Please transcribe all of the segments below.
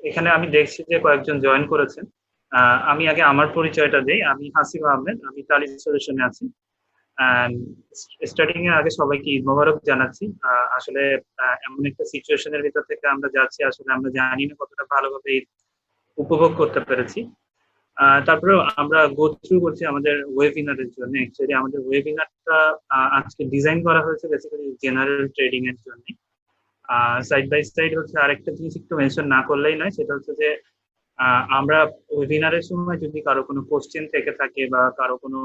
এখানে আমি দেখছি যে কয়েকজন জয়েন করেছেন। আমি আগে আমার পরিচয়টা দেই। আমি হাসিব আহমেদ, আমি টালি সলিউশনে আছি। অ্যান্ড স্টার্টিং এর আগে সবাইকে ঈদ মোবারক জানাচ্ছি। আসলে এমন একটা সিচুয়েশনের ভিতর থেকে আমরা যাচ্ছি, আসলে আমরা জানি না কতটা ভালোভাবে ঈদ উপভোগ করতে পেরেছি। তারপরেও আমরা গো থ্রু করছি আমাদের ওয়েবিনারের জন্য। অ্যাকচুয়ালি আমাদের ওয়েবিনারটা আজকে ডিজাইন করা হয়েছে বেসিক্যালি জেনারেল ট্রেডিং এর জন্য। সাইড বাই সাইড হচ্ছে আরেকটা জিনিস একটু মেনশন না করলেই নয়, সেটা হচ্ছে যে আমরা ওয়েবিনারের সময় যদি কারো কোনো কোশ্চেন থেকে থাকে বা কারো কোনো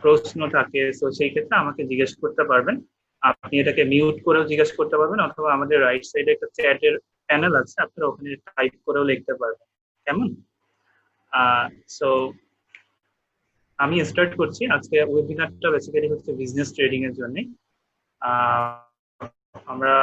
প্রশ্ন থাকে, তো সেই ক্ষেত্রে আমাকে জিজ্ঞেস করতে পারবেন। আপনি এটাকে মিউট করেও জিজ্ঞেস করতে পারবেন, অথবা আমাদের রাইট সাইডে একটা চ্যাটের প্যানেল আছে, আপনারা ওখানে টাইপ করেও লিখতে পারবেন। কেমন? সো আমি স্টার্ট করছি। আজকে ওয়েবিনারটা বেসিক্যালি হচ্ছে বিজনেস ট্রেডিং এর জন্য। আমরা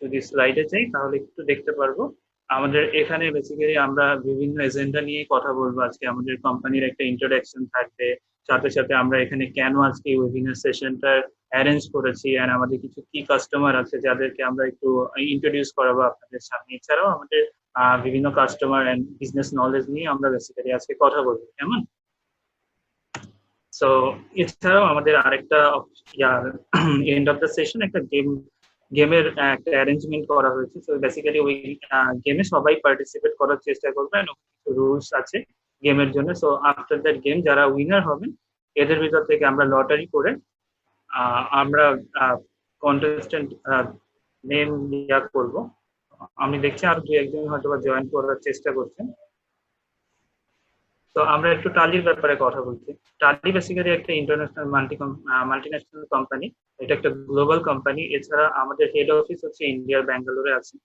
যদি স্লাইডে যাই তাহলে একটু দেখতে পারবো। আমাদের এখানে বেসিক্যালি আমরা বিভিন্ন এজেন্ডা নিয়ে কথা বলবো। আজকে আমাদের কোম্পানির একটা ইন্ট্রোডাকশন থাকবে, সাথে সাথে আমরা এখানে কেন আজকে এই ওয়েবিনার সেশনটা অ্যারেঞ্জ করেছি, এন্ড আমাদের কিছু কি কাস্টমার আছে যাদেরকে আমরা একটু ইন্ট্রোডিউস করাবো আপনাদের সামনে। এছাড়াও আমাদের বিভিন্ন কাস্টমার এন্ড বিজনেস নলেজ নিয়ে আমরা বেসিক্যালি আজকে কথা বলবো। কেমন? সো এছাড়াও আমাদের আরেকটা এন্ড অফ দ্য সেশন একটা গেমের একটা অ্যারেঞ্জমেন্ট করা হয়েছে। তো বেসিক্যালি ওই গেমে সবাই পার্টিসিপেট করার চেষ্টা করবে, কিছু রুলস আছে গেমের জন্য। সো আফটার দ্যাট গেম যারা উইনার হবেন এদের ভিতর থেকে আমরা লটারি করে আমরা কন্টেস্টেন্ট নেম ইয়া করবো। আমি দেখছি আর দুই একজন হয়তো জয়েন করার চেষ্টা করছেন। তো আমরা একটু টালির ব্যাপারে কথা বলছি। টালি বেসিক্যালি একটা ইন্টারন্যাশনাল মাল্টিন্যাশনাল কোম্পানি। এটা একটা গ্লোবাল কোম্পানি। এছাড়া আমাদের হেড অফিস হচ্ছে ইন্ডিয়ার ব্যাঙ্গালোরে আছে।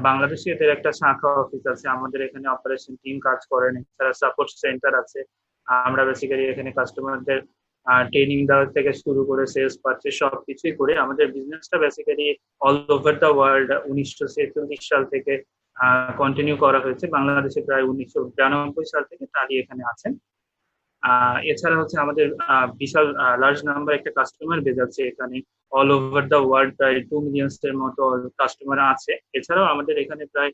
বাংলাদেশে এদের একটা শাখা অফিস আছে। আমাদের এখানে অপারেশন টিম কাজ করেন, এছাড়া সাপোর্ট সেন্টার আছে। আমরা বেসিক্যালি এখানে কাস্টমারদের ট্রেনিং দেওয়ার থেকে শুরু করে সেলস পারচেজ সবকিছুই করে। আমাদের বিজনেসটা basically all over the world 1946 সাল থেকে কন্টিনিউ করা হয়েছে। বাংলাদেশে প্রায় 1992 সাল থেকে টালি এখানে আছেন। এছাড়া হচ্ছে আমাদের বিশাল লার্জ নাম্বার একটা কাস্টমার বেজ আছে এখানে। অল ওভার দ্য ওয়ার্ল্ড প্রায় 2 মিলিয়ন্স এর মতো কাস্টমার আছে। এছাড়াও আমাদের এখানে প্রায়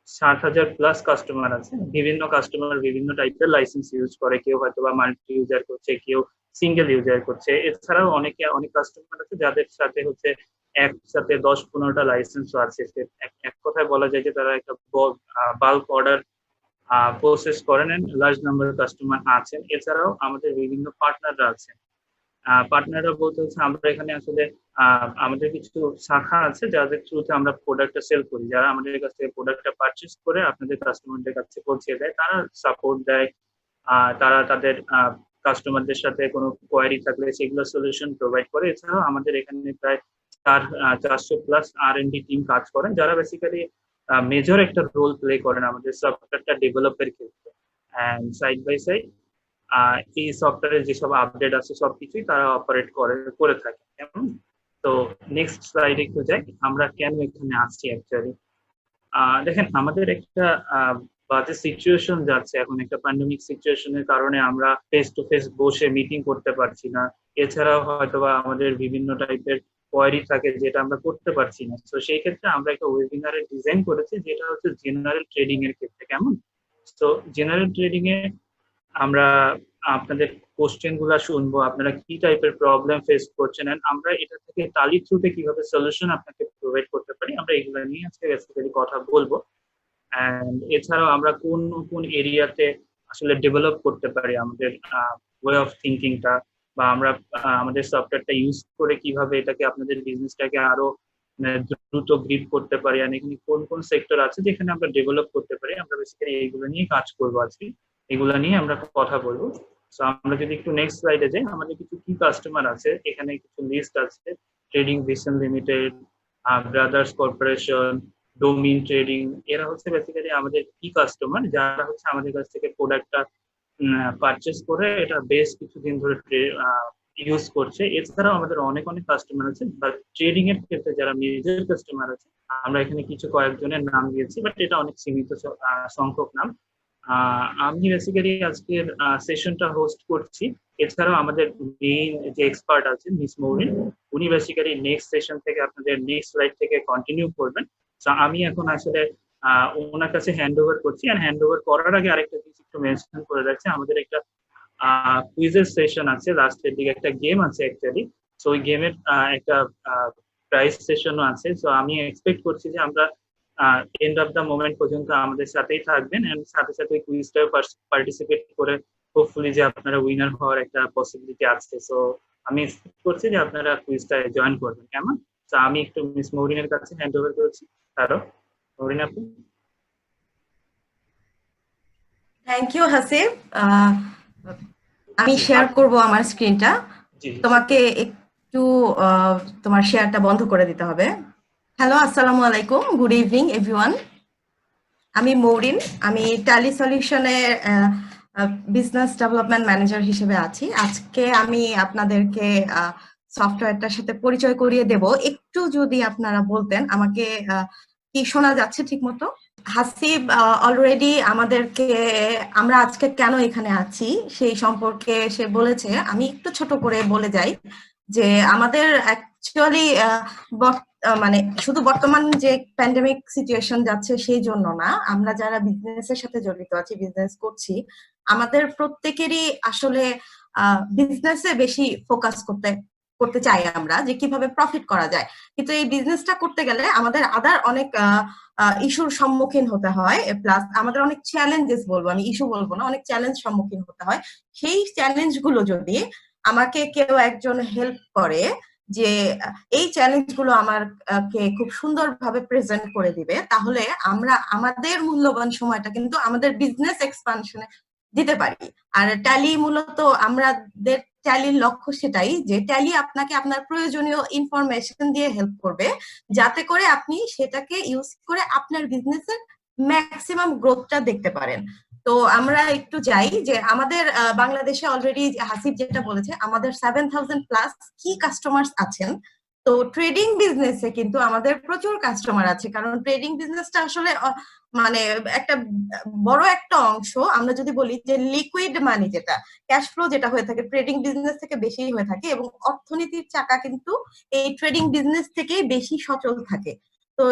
60,000 প্লাস কাস্টমার আছে। বিভিন্ন কাস্টমার বিভিন্ন টাইপের লাইসেন্স ইউজ করে, কেউ হয়তো বা মাল্টি ইউজার করছে, কেউ সিঙ্গেল ইউজার করছে। এছাড়াও অনেক কাস্টমার আছে যাদের সাথে হচ্ছে একসাথে 10-15টা লাইসেন্সও আছে। এক কথায় বলা যায় যে তারা একটা বাল্ক অর্ডার প্রসেস করেন, লার্জ নাম্বার কাস্টমার আছেন। এছাড়াও আমাদের বিভিন্ন পার্টনাররা আছেন। পার্টনাররা বলতে হচ্ছে আমরা এখানে আসলে আমাদের কিছু শাখা আছে যাদের থ্রুতে আমরা প্রোডাক্টটা সেল করি। যারা আমাদের কাছ থেকে প্রোডাক্টটা পারচেস করে আপনাদের কাস্টমারদের কাছে পৌঁছে দেয়, তারা সাপোর্ট দেয়। তারা তাদের কাস্টমারদের সাথে কোনো কোয়ারি থাকলে সেগুলো সলিউশন প্রোভাইড করে। এছাড়াও আমাদের এখানে প্রায় 400 প্লাস R&D টিম কাজ করেন, যারা বেসিক্যালি মেজর একটা রোল প্লে করেন আমাদের সফটওয়্যারটা ডেভেলপের ক্ষেত্রে। অ্যান্ড সাইড বাই সাইড এই সফটওয়্যারের যেসব আপডেট আছে সবকিছুই তারা অপারেট করে থাকে। তো নেক্সট স্লাইডে একটু যাই, আমরা কেন এখানে আসছি অ্যাকচুয়ালি। দেখেন, আমাদের একটা বাজে সিচুয়েশন যাচ্ছে এখন, একটা প্যান্ডেমিক সিচুয়েশনের কারণে আমরা ফেস টু ফেস বসে মিটিং করতে পারছি না। এছাড়াও হয়তোবা আমাদের বিভিন্ন টাইপের কোয়ারি থাকে যেটা আমরা করতে পারছি না। তো সেই ক্ষেত্রে আমরা একটা ওয়েবিনারের ডিজাইন করেছি যেটা হচ্ছে জেনারেল ট্রেডিং এর ক্ষেত্রে। কেমন? তো জেনারেল ট্রেডিং এ আমরা আপনাদের কোশ্চেন গুলা শুনবো, আপনারা কি টাইপের প্রবলেম ফেস করছেন, আমরা এটা থেকে টালি থ্রুতে কিভাবে সলিউশন আপনাকে প্রোভাইড করতে পারি, আমরা এগুলো নিয়ে আজকে বেসিক্যালি কথা বলবো। এন্ড এছাড়াও আমরা কোন কোন এরিয়াতে আসলে ডেভেলপ করতে পারি আমাদের ওয়ে অফ থিঙ্কিংটা, বা আমরা আমাদের সফটওয়্যারটা ইউজ করে কিভাবে এটাকে আপনাদের বিজনেসটাকে আরো দ্রুত গ্রিপ করতে পারি, আর এখানে কোন কোন সেক্টর আছে যেখানে আমরা ডেভেলপ করতে পারি। আমরা বেসিক্যালি এইগুলো নিয়ে কাজ করবো আজকে, এগুলো নিয়ে আমরা কথা বলবো। তো আমরা যদি একটু নেক্সট স্লাইডে যাই, আমাদের কিছু কি কাস্টমার আছে এখানে, কিছু লিস্ট আছে। Trading vision limited, brothers corporation, domain trading, এরা হচ্ছে বেসিক্যালি আমাদের কি কাস্টমার, যারা হচ্ছে আমাদের কাছ থেকে প্রোডাক্টটা পারচেস করে এটা বেশ কিছুদিন ধরে ইউজ করছে। এছাড়াও আমাদের অনেক অনেক কাস্টমার আছে, বাট ট্রেডিং এর ক্ষেত্রে যারা মেজর কাস্টমার আছে আমরা এখানে কিছু কয়েকজনের নাম দিয়েছি, বাট এটা অনেক সীমিত সংখ্যক নাম। আমি বেসিক্যালি আজকের সেশনটা হোস্ট করছি। এছাড়াও আমাদের মেইন যে এক্সপার্ট আছেন মিস মৌরিন, উনি বেসিক্যালি নেক্সট সেশন থেকে আপনাদের নেক্সট স্লাইড থেকে কন্টিনিউ করবেন। তো আমি এখন আসলে ওনার কাছে হ্যান্ড ওভার করছি। আর হ্যান্ড ওভার করার আগে আরেকটা জিনিস একটু মেনশন করে রাখছি, আমাদের একটা কুইজের সেশন আছে, লাস্টের দিকে একটা গেম আছে অ্যাকচুয়ালি। সো ওই গেমের একটা প্রাইজ সেশনও আছে। সো আমি এক্সপেক্ট করছি যে আমরা এন্ড অফ দ্য মোমেন্ট পর্যন্ত আমাদের সাথেই থাকবেন, এন্ড সাথে সাথে ওই কুইজটাও পার্টিসিপেট করে হোপফুলি যে আপনারা উইনার হওয়ার একটা পসিবিলিটি আছে। সো আমি এক্সপেক্ট করছি যে আপনারা কুইজটা জয়েন করবেন, কেমন? তো আমি একটু মিস মৌরিনের কাছে হ্যান্ড ওভার করছি। হ্যালো মৌরিন আপু। Thank you Hasib. আমি জি শেয়ার করব আমার স্ক্রিনটা। জি তোমাকে একটু তোমার শেয়ারটা বন্ধ করে দিতে হবে। হ্যালো, আসসালামু আলাইকুম, গুড ইভিনিং এভরিওয়ান। আমি মৌরিন, আমি ট্যালি সলিউশনের বিজনেস ডেভেলপমেন্ট ম্যানেজার হিসেবে আছি। আজকে আমি আপনাদেরকে সফটওয়্যারটার সাথে পরিচয় করিয়ে দেব। একটু যদি আপনারা বলতেন আমাকে, কি শোনা যাচ্ছে ঠিক মতো? হাসিব অলরেডি আমাদেরকে, আমরা আজকে কেন এখানে আছি সেই সম্পর্কে সে বলেছে। আমি একটু ছোট করে বলে যাই যে আমাদের অ্যাকচুয়ালি মানে শুধু বর্তমান যে প্যান্ডেমিক সিচুয়েশন যাচ্ছে সেই জন্য না, আমরা যারা বিজনেসের সাথে জড়িত আছি, বিজনেস করছি, আমাদের প্রত্যেকেরই আসলে বিজনেসে বেশি ফোকাস করতে করতে চাই আমরা, যে কিভাবে প্রফিট করা যায়। কিন্তু এই বিজনেসটা করতে গেলে আমাদের আদার অনেক ইস্যুর সম্মুখীন হতে হয়, প্লাস আমাদের অনেক চ্যালেঞ্জেস, বলবো আমি ইস্যু বলবো না, অনেক চ্যালেঞ্জ সম্মুখীন হতে হয়। সেই চ্যালেঞ্জ গুলো যদি আমাকে কেউ একজন হেল্প করে যে এই চ্যালেঞ্জ গুলো আমাকে খুব সুন্দরভাবে প্রেজেন্ট করে দিবে, তাহলে আমরা আমাদের মূল্যবান সময়টা কিন্তু আমাদের বিজনেস এক্সপানশনে দিতে পারি। আর ট্যালি মূলত আমাদের ট্যালির লক্ষ্য সেটাই, যে ট্যালি আপনাকে আপনার প্রয়োজনীয় ইনফরমেশন দিয়ে হেল্প করবে, যাতে করে আপনি সেটাকে ইউজ করে আপনার বিজনেসের ম্যাক্সিমাম গ্রোথটা দেখতে পারেন। তো আমরা একটু যাই যে আমাদের বাংলাদেশে অলরেডি হাসিব যেটা বলেছে, আমাদের 7,000 প্লাস কি কাস্টমার্স আছেন। তো ট্রেডিং বিজনেসে কিন্তু আমাদের প্রচুর কাস্টমার আছে, কারণ ট্রেডিং বিজনেসটা আসলে মানে একটা বড় একটা অংশ, আমরা যদি বলি যে লিকুইড মানি, যেটা ক্যাশ ফ্লো যেটা হয়ে থাকে ট্রেডিং বিজনেস থেকে বেশি হয়ে থাকে, এবং অর্থনীতির চাকা কিন্তু এই ট্রেডিং বিজনেস থেকেই বেশি সচল থাকে। তো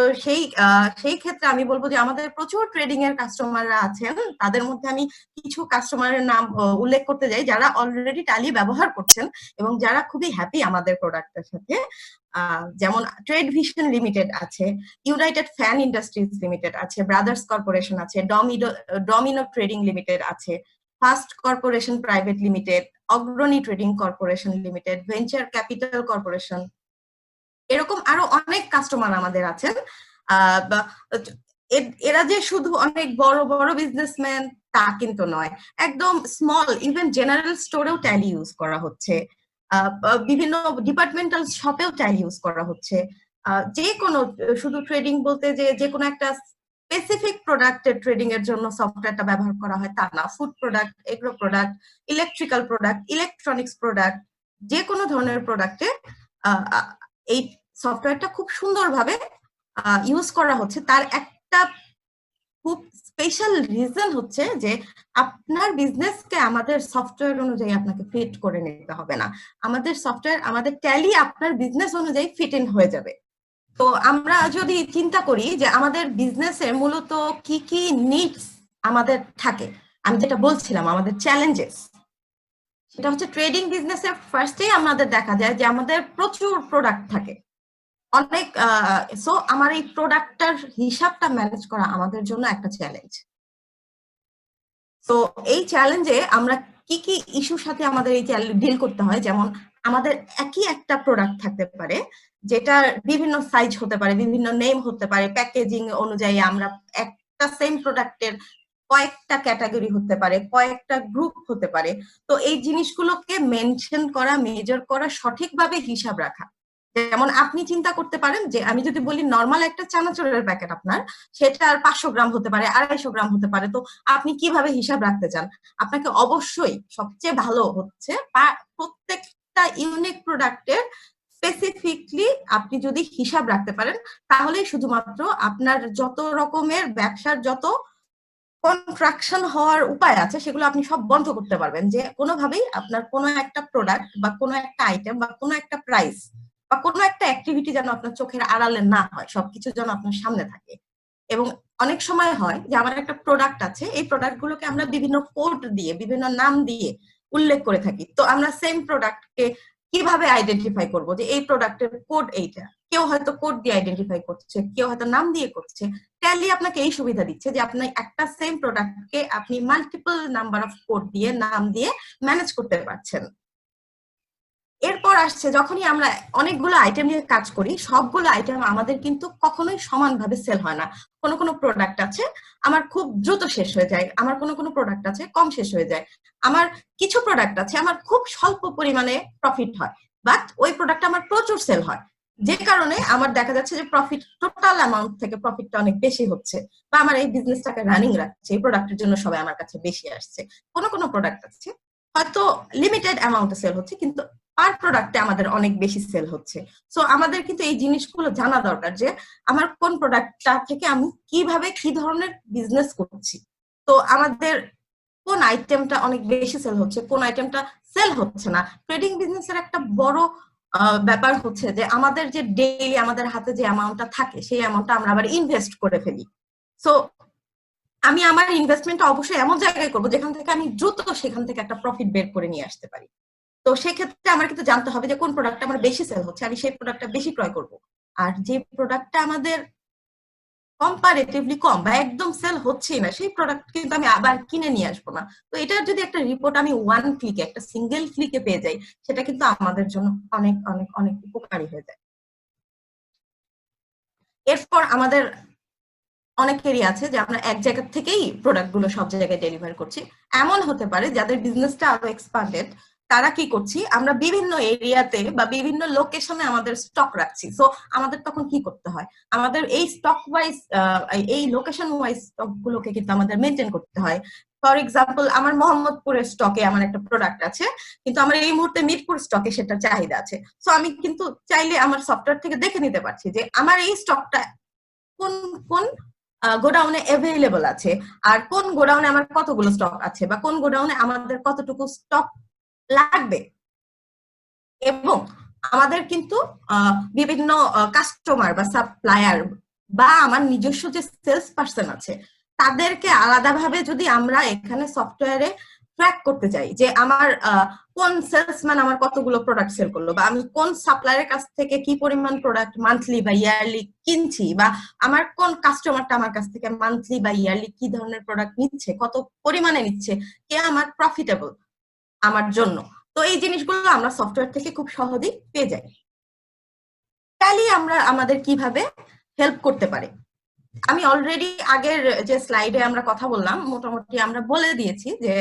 সেই ক্ষেত্রে আমি বলবো যে আমাদের প্রচুর ট্রেডিং এর কাস্টমাররা আছেন। তাদের মধ্যে আমি কিছু কাস্টমারের নাম উল্লেখ করতে যাই যারা অলরেডি ট্যালি ব্যবহার করছেন এবং যারা খুবই হ্যাপি আমাদের প্রোডাক্টের সাথে। যেমন ট্রেড ভিশন লিমিটেড আছে, ইউনাইটেড ফ্যান ইন্ডাস্ট্রিজ লিমিটেড আছে, ব্রাদার্স কর্পোরেশন আছে, ডমিনো ট্রেডিং লিমিটেড আছে, ফাস্ট কর্পোরেশন প্রাইভেট লিমিটেড, অগ্রণী trading corporation limited, venture capital corporation, এরকম আরো অনেক কাস্টমার আমাদের আছেন। এরা যে শুধু অনেক বড় বড় বিজনেসম্যান তা কিন্তু নয়, একদম স্মল, ইভেন জেনারেল স্টোরেও ট্যালি ইউজ করা হচ্ছে, বিভিন্ন ডিপার্টমেন্টাল শপেও ট্যালি ইউজ করা হচ্ছে। যে কোনো, শুধু ট্রেডিং বলতে যে কোনো একটা স্পেসিফিক প্রোডাক্টের ট্রেডিং এর জন্য সফটওয়্যারটা ব্যবহার করা হয় তা না। Food product, agro product, electrical product, electronics product, যে কোনো ধরনের প্রোডাক্টে এই সফটওয়্যারটা খুব সুন্দরভাবে ইউজ করা হচ্ছে। তার একটা খুব স্পেশাল রিজন হচ্ছে যে আপনার বিজনেসকে আমাদের সফটওয়্যার অনুযায়ী আপনাকে ফিট করে নিতে হবে না। আমাদের সফটওয়্যার, আমাদের ট্যালি আপনার বিজনেস অনুযায়ী ফিট ইন হয়ে যাবে। তো আমরা যদি চিন্তা করি যে আমাদের বিজনেসের মূলত কি কি নিডস আমাদের থাকে, আমি যেটা বলছিলাম আমাদের চ্যালেঞ্জেস, সেটা হচ্ছে ট্রেডিং বিজনেসের ফার্স্টেই আমাদের দেখা যায় যে আমাদের প্রচুর প্রোডাক্ট থাকে, অনেক। সো আমার এই প্রোডাক্টটার হিসাবটা ম্যানেজ করা আমাদের জন্য একটা চ্যালেঞ্জ। তো এই চ্যালেঞ্জে আমরা কি কি ইস্যুর সাথে আমাদের এই ডিল করতে হয়, যেমন আমাদের একই একটা প্রোডাক্ট থাকতে পারে যেটার বিভিন্ন সাইজ হতে পারে, বিভিন্ন নেম হতে পারে, প্যাকেজিং অনুযায়ী আমরা একটা সেম প্রোডাক্টের কয়েকটা ক্যাটাগরি হতে পারে, কয়েকটা গ্রুপ হতে পারে। তো এই জিনিসগুলোকে মেনশন করা, মেজার করা, সঠিকভাবে হিসাব রাখা। যেমন আপনি চিন্তা করতে পারেন যে আমি যদি বলি নর্মাল একটা চানাচুরের প্যাকেট আপনার, সেটা আর 500 গ্রাম হতে পারে, 250 গ্রাম হতে পারে। তো আপনি কিভাবে হিসাব রাখতে চান? আপনাকে অবশ্যই সবচেয়ে ভালো হচ্ছে প্রত্যেকটা ইউনিক প্রোডাক্টের স্পেসিফিকলি আপনি যদি হিসাব রাখতে পারেন, তাহলেই শুধুমাত্র আপনার যত রকমের ব্যবসার যত কন্ট্রাকশন হওয়ার উপায় আছে সেগুলো আপনি সব বন্ধ করতে পারবেন। যে কোনোভাবেই আপনার কোনো একটা প্রোডাক্ট বা কোনো একটা আইটেম বা কোনো একটা প্রাইস বা কোনো একটা অ্যাক্টিভিটি যেন আপনার চোখের আড়ালে না হয়, সবকিছু যেন আপনার সামনে থাকে। এবং অনেক সময় হয় যে আমার একটা প্রোডাক্ট আছে, এই প্রোডাক্ট গুলোকে আমরা বিভিন্ন কোড দিয়ে, বিভিন্ন নাম দিয়ে উল্লেখ করে থাকি। তো আমরা সেম প্রোডাক্টকে কিভাবে আইডেন্টিফাই করবো যে এই প্রোডাক্টের কোড এইটা? কেউ হয়তো কোড দিয়ে আইডেন্টিফাই করছে, কেউ হয়তো নাম দিয়ে করছে। ট্যালি আপনাকে এই সুবিধা দিচ্ছে যে আপনি একটা সেম প্রোডাক্টকে আপনি মাল্টিপল নাম্বার অফ কোড দিয়ে, নাম দিয়ে ম্যানেজ করতে পারছেন। এরপর আসছে যখনই আমরা অনেকগুলো আইটেম নিয়ে কাজ করি, সবগুলো আইটেম আমাদের কিন্তু কখনোই সমানভাবে সেল হয় না। কোনো কোনো প্রোডাক্ট আছে আমার খুব দ্রুত শেষ হয়ে যায়, আমার কোনো কোনো প্রোডাক্ট আছে কম শেষ হয়ে যায়, আমার কিছু প্রোডাক্ট আছে আমার খুব স্বল্প পরিমাণে প্রফিট হয়, বাট ওই প্রোডাক্ট আমার প্রচুর সেল হয়, যে কারণে আমার দেখা যাচ্ছে যে প্রফিট, টোটাল অ্যামাউন্ট থেকে প্রফিটটা অনেক বেশি হচ্ছে, বা আমার এই বিজনেসটাকে রানিং রাখছে, এই প্রোডাক্টের জন্য সবাই আমার কাছে বেশি আসছে। কোনো কোনো প্রোডাক্ট আছে হয়তো লিমিটেড অ্যামাউন্টে সেল হচ্ছে, কিন্তু পার প্রোডাক্টে আমাদের অনেক বেশি সেল হচ্ছে। সো আমাদের কিন্তু এই জিনিসগুলো জানা দরকার যে আমার কোন প্রোডাক্টটা থেকে আমি কিভাবে কি ধরনের বিজনেস করছি। তো আমাদের কোন আইটেমটা অনেক বেশি সেল হচ্ছে, কোন আইটেমটা সেল হচ্ছে না। ট্রেডিং বিজনেসের একটা বড় ব্যাপার হচ্ছে যে আমাদের যে ডেইলি আমাদের হাতে যে অ্যামাউন্টটা থাকে, সেই অ্যামাউন্টটা আমরা আবার ইনভেস্ট করে ফেলি। সো আমি আমার ইনভেস্টমেন্টটা অবশ্যই এমন জায়গায় করবো যেখান থেকে আমি দ্রুত সেখান থেকে একটা প্রফিট বের করে নিয়ে আসতে পারি। তো সেক্ষেত্রে আমার কিন্তু জানতে হবে যে কোন প্রোডাক্টটা আমার বেশি সেল হচ্ছে, আমি সেই প্রোডাক্টটা বেশি ক্রয় করব। আর যে প্রোডাক্টটা আমাদের কম্পারেটিভলি কম বা একদম সেল হচ্ছেই না, সেই প্রোডাক্ট কিন্তু আমি আবার কিনে নিয়ে আসবো না। তো এটার যদি একটা রিপোর্ট আমি ওয়ান ক্লিকে, একটা সিঙ্গেল ক্লিকে পেয়ে যাই, সেটা কিন্তু আমাদের জন্য অনেক অনেক অনেক উপকারী হয়ে যায়। এরপর আমাদের অনেকেরই আছে যে আমরা এক জায়গা থেকেই প্রোডাক্ট গুলো সব জায়গায় ডেলিভার করছি। এমন হতে পারে যাদের বিজনেসটা আরো এক্সপান্ডেড, তারা কি করছি, আমরা বিভিন্ন এরিয়াতে বা বিভিন্ন লোকেশনে আমাদের স্টক রাখছি। সো আমাদের তখন কি করতে হয়, আমাদের এই স্টক ওয়াইজ, এই লোকেশন ওয়াইজ স্টক গুলোকে কিন্তু আমাদের মেনটেন করতে হয়। ফর এক্সাম্পল, আমার মোহাম্মদপুরের স্টকে আমার একটা প্রোডাক্ট আছে, কিন্তু আমার এই মুহূর্তে মিরপুর স্টকে সেটা চাহিদা আছে। সো আমি কিন্তু চাইলে আমার সফটওয়্যার থেকে দেখে নিতে পারছি যে আমার এই স্টকটা কোন কোন গোডাউনে অ্যাভেলেবল আছে, আর কোন গোডাউনে আমার কতগুলো স্টক আছে, বা কোন গোডাউনে আমাদের কতটুকু স্টক লাগবে। এবং আমাদের কিন্তু বিভিন্ন কাস্টমার বা সাপ্লায়ার বা আমার নিজস্ব যে সেলস পার্সন আছে, তাদেরকে আলাদাভাবে যদি আমরা এখানে সফটওয়্যারে ট্র্যাক করতে চাই যে আমার কোন সেলসম্যান আমার কতগুলো প্রোডাক্ট সেল করলো, বা আমি কোন সাপ্লায়ারের কাছ থেকে কি পরিমাণ প্রোডাক্ট মান্থলি বা ইয়ারলি কিনছি, বা আমার কোন কাস্টমারটা আমার কাছ থেকে মান্থলি বা ইয়ারলি কি ধরনের প্রোডাক্ট নিচ্ছে, কত পরিমাণে নিচ্ছে, কে আমার প্রফিটেবল আমার জন্য। তো এই জিনিসগুলো আমরা সফটওয়্যার থেকে খুব সহজেই পেয়ে যাই। ট্যালি আমরা আমাদের কিভাবে হেল্প করতে পারে, আমি অলরেডি আগের যে স্লাইডে আমরা কথা বললাম, মোটামুটি আমরা বলে দিয়েছি যে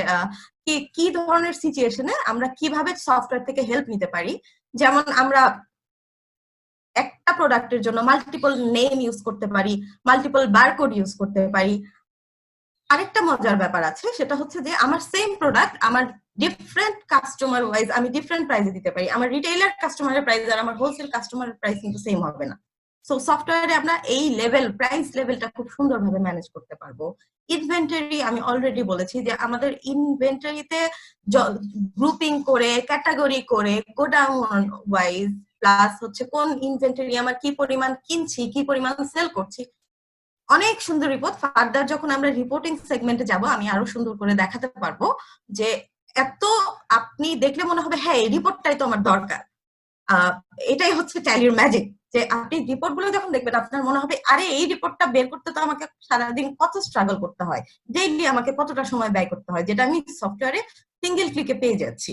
কি ধরনের সিচুয়েশনে আমরা কিভাবে সফটওয়্যার থেকে হেল্প নিতে পারি। যেমন আমরা একটা প্রোডাক্টের জন্য মাল্টিপল নেম ইউজ করতে পারি, মাল্টিপল বারকোড ইউজ করতে পারি। আরেকটা মজার ব্যাপার আছে, সেটা হচ্ছে যে আমার সেম প্রোডাক্ট আমার ডিফারেন্ট কাস্টমার ওয়াইজ আমি ডিফারেন্ট প্রাইসে দিতে পারি। আমার রিটেইলার কাস্টমারের প্রাইস আর আমার হোলসেল কাস্টমারের প্রাইস কিন্তু সেম হবে না। সো সফটওয়্যারে আমরা এই প্রাইস লেভেলটা খুব সুন্দরভাবে ম্যানেজ করতে পারবো। ইনভেন্টরি আমি অলরেডি বলেছি যে আমাদের ইনভেন্টরিতে গ্রুপিং করে, ক্যাটাগরি করে, গোডাউন ওয়াইজ, প্লাস হচ্ছে কোন ইনভেন্টরি আমার কি পরিমাণ কিনছি, কি পরিমাণ সেল করছি, অনেক সুন্দর রিপোর্ট। ফার্দার যখন আমরা রিপোর্টিং সেগমেন্টে যাব, আমি আরো সুন্দর করে দেখাতে পারবো যে এত আপনি দেখলে মনে হবে হ্যাঁ এই রিপোর্টটাই তো আমার দরকার। এটাই হচ্ছে ট্যালির ম্যাজিক, যে আপনি রিপোর্ট গুলো যখন দেখবেন আপনার মনে হবে আরে এই রিপোর্টটা বের করতে তো আমাকে সারাদিন কত স্ট্রাগল করতে হয়, ডেইলি আমাকে কতটা সময় ব্যয় করতে হয়, যেটা আমি সফটওয়্যারে সিঙ্গেল ক্লিকে পেয়ে যাচ্ছি।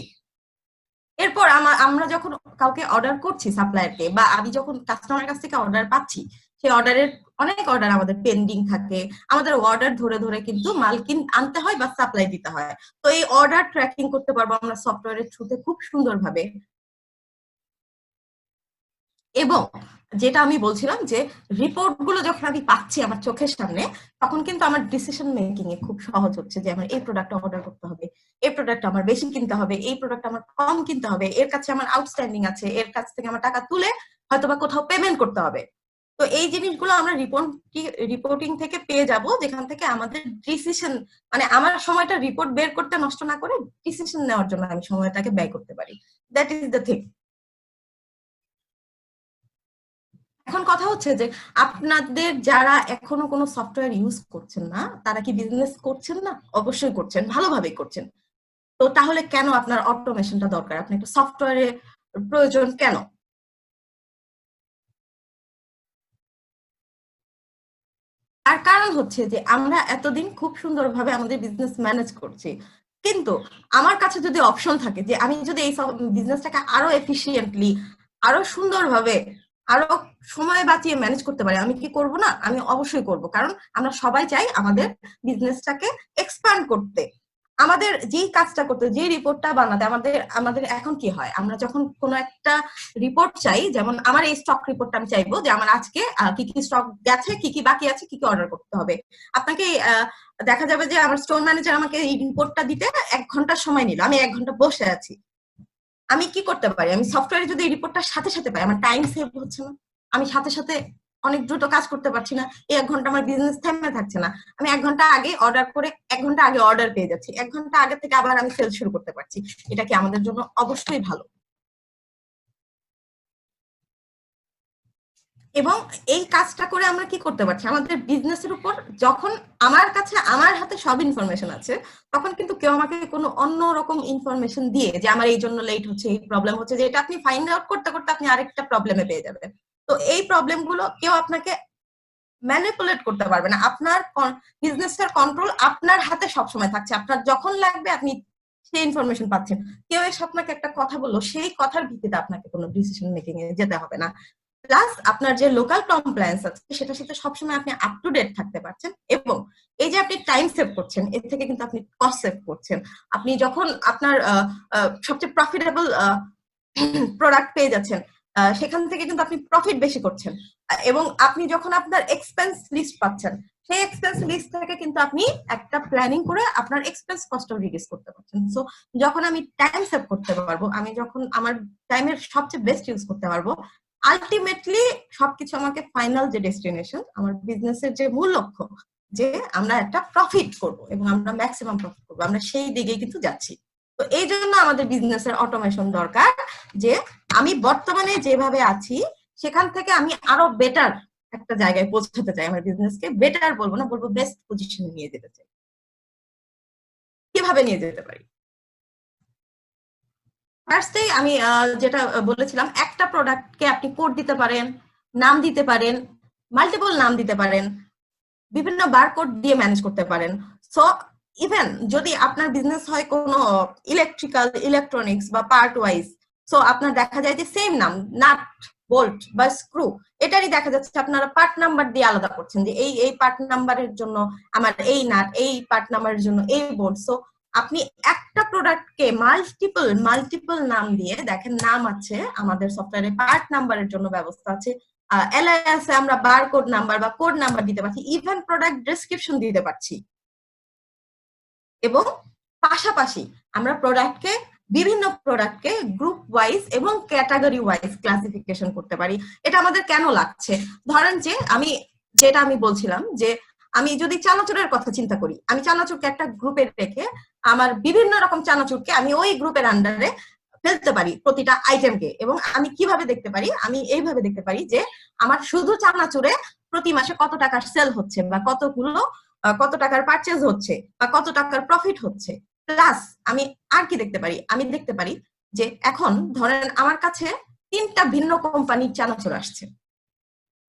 এরপর আমরা যখন কাউকে অর্ডার করছি সাপ্লায়ারকে, বা আমি যখন কাস্টমারের কাছ থেকে অর্ডার পাচ্ছি, সেই অর্ডারের অনেক অর্ডার আমাদের পেন্ডিং থাকে, আমাদের অর্ডার ধরে ধরে কিন্তু মাল আনতে হয় বা সাপ্লাই দিতে হয়। তো এই অর্ডার ট্র্যাকিং করতে পারবো আমরা সফটওয়্যারের থ্রুতে খুব সুন্দরভাবে। এবং যেটা আমি বলছিলাম যে রিপোর্ট গুলো যখন আমি পাচ্ছি আমার চোখের সামনে, তখন কিন্তু আমার ডিসিশন মেকিং এ খুব সহজ হচ্ছে যে আমার এই প্রোডাক্ট অর্ডার করতে হবে, এই প্রোডাক্ট আমার বেশি কিনতে হবে, এই প্রোডাক্ট আমার কম কিনতে হবে, এর কাছে আমার আউটস্ট্যান্ডিং আছে, এর কাছ থেকে আমার টাকা তুলে হয়তোবা কোথাও পেমেন্ট করতে হবে। তো এই জিনিসগুলো আমরা রিপোর্টিং থেকে পেয়ে যাব, যেখান থেকে আমাদের ডিসিশন, মানে আমার সময়টা রিপোর্ট বের করতে নষ্ট না করে ডিসিশন নেওয়ার জন্য আমি সময়টাকে ব্যয় করতে পারি। That is the thing. এখন কথা হচ্ছে যে আপনাদের যারা এখনো কোনো সফটওয়্যার ইউজ করছেন না তারা কি বিজনেস করছেন না? অবশ্যই করছেন, ভালোভাবে করছেন। তো তাহলে কেন আপনার অটোমেশনটা দরকার? আপনার একটা সফটওয়্যারের প্রয়োজন কেন? তার কারণ হচ্ছে যে আমরা এতদিন খুব সুন্দরভাবে আমাদের বিজনেস ম্যানেজ করছি, কিন্তু আমার কাছে যদি অপশন থাকে যে আমি যদি এই বিজনেসটাকে আরো এফিসিয়েন্টলি, আরো সুন্দরভাবে, আরো সময় বাঁচিয়ে ম্যানেজ করতে পারি, আমি কি করব না? আমি অবশ্যই করব, কারণ আমরা সবাই চাই আমাদের বিজনেসটাকে এক্সপ্যান্ড করতে। আমাদের যেই কাজটা করতে, যে রিপোর্টটা বানাতে, আমাদের আমাদের এখন কি হয়, আমরা যখন কোনো একটা রিপোর্ট চাই, যেমন আমার এই স্টক রিপোর্টটা আমি চাইবো যে আমার আজকে কি কি স্টক গেছে, কি কি বাকি আছে, কি কি অর্ডার করতে হবে। আপনাকে দেখা যাবে যে আমার স্টোর ম্যানেজার আমাকে এই রিপোর্টটা দিতে 1 ঘন্টা সময় নিল, আমি 1 ঘন্টা বসে আছি। আমি কি করতে পারি, আমি সফটওয়্যারে যদি এই রিপোর্টটা সাথে সাথে পাই, আমার টাইম সেভ হচ্ছে না, আমি সাথে সাথে অনেক দ্রুত কাজ করতে পারছি না, এই 1 ঘন্টা আমার বিজনেস থেমে থাকছে না, আমি 1 ঘন্টা আগে অর্ডার করে 1 ঘন্টা আগে অর্ডার পেয়ে যাচ্ছি, 1 ঘন্টা আগে থেকে আবার আমি সেল শুরু করতে পারছি। এটা কি আমাদের জন্য অবশ্যই ভালো। এবং এই কাজটা করে আমরা কি করতে পারছি, আমাদের বিজনেসের উপর যখন আমার কাছে আমার হাতে সব ইনফরমেশন আছে, তখন কিন্তু কেউ আমাকে কোনো অন্য রকম ইনফরমেশন দিয়ে যে আমার এই জন্য লেট হচ্ছে, এই প্রবলেম হচ্ছে, যে এটা আপনি ফাইন্ড আউট করতে করতে আপনি আরেকটা প্রবলেমে পেয়ে যাবেন। তো এই প্রবলেম গুলো কেউ আপনাকে ম্যানিপুলেট করতে পারবে না। আপনার বিজনেসের কন্ট্রোল আপনার হাতে সবসময় থাকছে, আপনার যখন লাগবে আপনি সেই ইনফরমেশন পাচ্ছেন। কেউ এসে আপনাকে একটা কথা বললো, সেই কথার ভিত্তিতে আপনাকে কোনো ডিসিশন মেকিং এ যেতে হবে না। প্লাস আপনার যে লোকাল কমপ্লায়েন্স আছে সেটার সাথে সবসময় আপনি আপ টু ডেট থাকতে পারছেন, এবং এই যে আপনি টাইম সেভ করছেন, এর থেকে কিন্তু আপনি কস্ট সেভ করছেন। আপনি যখন আপনার সবচেয়ে প্রফিটেবল প্রোডাক্ট পেয়ে যাচ্ছেন, সেখান থেকে কিন্তু আপনি প্রফিট বেশি করছেন, এবং আপনি যখন আপনার এক্সপেন্স লিস্ট পাচ্ছেন, সেই এক্সপেন্স লিস্ট থেকে কিন্তু আপনি একটা প্ল্যানিং করে আপনার এক্সপেন্স কস্টও রিডিউস করতে পারছেন। সো যখন আমি টাইম সেভ করতে পারবো, আমি যখন আমার টাইমের সবচেয়ে বেস্ট ইউজ করতে পারবো, আলটিমেটলি সবকিছু আমাকে ফাইনাল যে ডেস্টিনেশন, আমার বিজনেসের যে মূল লক্ষ্য, যে আমরা একটা প্রফিট করব এবং আমরা ম্যাক্সিমাম প্রফিট করবো, আমরা সেই দিকেই কিন্তু যাচ্ছি। তো এই জন্য আমাদের বিজনেসের অটোমেশন দরকার, যে আমি বর্তমানে যেভাবে আছি সেখান থেকে আমি আরো বেটার একটা জায়গায় পৌঁছাতে চাই, আমার বিজনেসকে বেটার বলবো না, বলবো বেস্ট পজিশনে নিয়ে যেতে চাই। কিভাবে নিয়ে যেতে পারি? ফার্স্টেই আমি যেটা বলেছিলাম, একটা প্রোডাক্টকে আপনি কোড দিতে পারেন, নাম দিতে পারেন, মাল্টিপল নাম দিতে পারেন, বিভিন্ন বারকোড দিয়ে ম্যানেজ করতে পারেন। সো ইভেন যদি আপনার বিজনেস হয় কোনো ইলেকট্রিক্যাল, ইলেকট্রনিক্স বা পার্ট ওয়াইজ, সো আপনার দেখা যায় যে সেম নাম, নাট, বোল্ট বা স্ক্রু, এটারই দেখা যাচ্ছে আপনারা পার্ট নাম্বার দিয়ে আলাদা করছেন, যে এই এই পার্ট নাম্বারের জন্য আমার এই নাট, এই পার্ট নাম্বারের জন্য এই বোল্ট। সো আপনি একটা প্রোডাক্টকে মাল্টিপল মাল্টিপল নাম দিয়ে, দেখেন নাম আছে আমাদের সফটওয়্যারে, পার্ট নাম্বারের জন্য ব্যবস্থা আছে, এলআইএস আমরা বারকোড নাম্বার বা কোড নাম্বার দিতে পারছি, ইভেন প্রোডাক্ট ডেসক্রিপশন দিতে পারছি, এবং পাশাপাশি আমরা বিভিন্ন প্রোডাক্টকে গ্রুপ ওয়াইজ এবং ক্যাটাগরি ওয়াইজ ক্লাসিফিকেশন করতে পারি। এটা আমাদের কেন লাগছে? ধরেন যে যেটা আমি বলছিলাম, যে আমি যদি চানাচুরের কথা চিন্তা করি, আমি চানাচুরকে একটা গ্রুপে রেখে আমার বিভিন্ন রকম চানাচুরকে আমি ওই গ্রুপের আন্ডারে ফেলতে পারি, প্রতিটা আইটেমকে। এবং আমি কিভাবে দেখতে পারি, আমি এইভাবে দেখতে পারি যে আমার শুধু চানাচুরে প্রতি মাসে কত টাকার সেল হচ্ছে, বা কত টাকার পারচেজ হচ্ছে, বা কত টাকার প্রফিট হচ্ছে। প্লাস আমি আর কি দেখতে পারি, আমি দেখতে পারি যে এখন ধরেন আমার কাছে 3টা ভিন্ন কোম্পানির চানাচুর আসছে,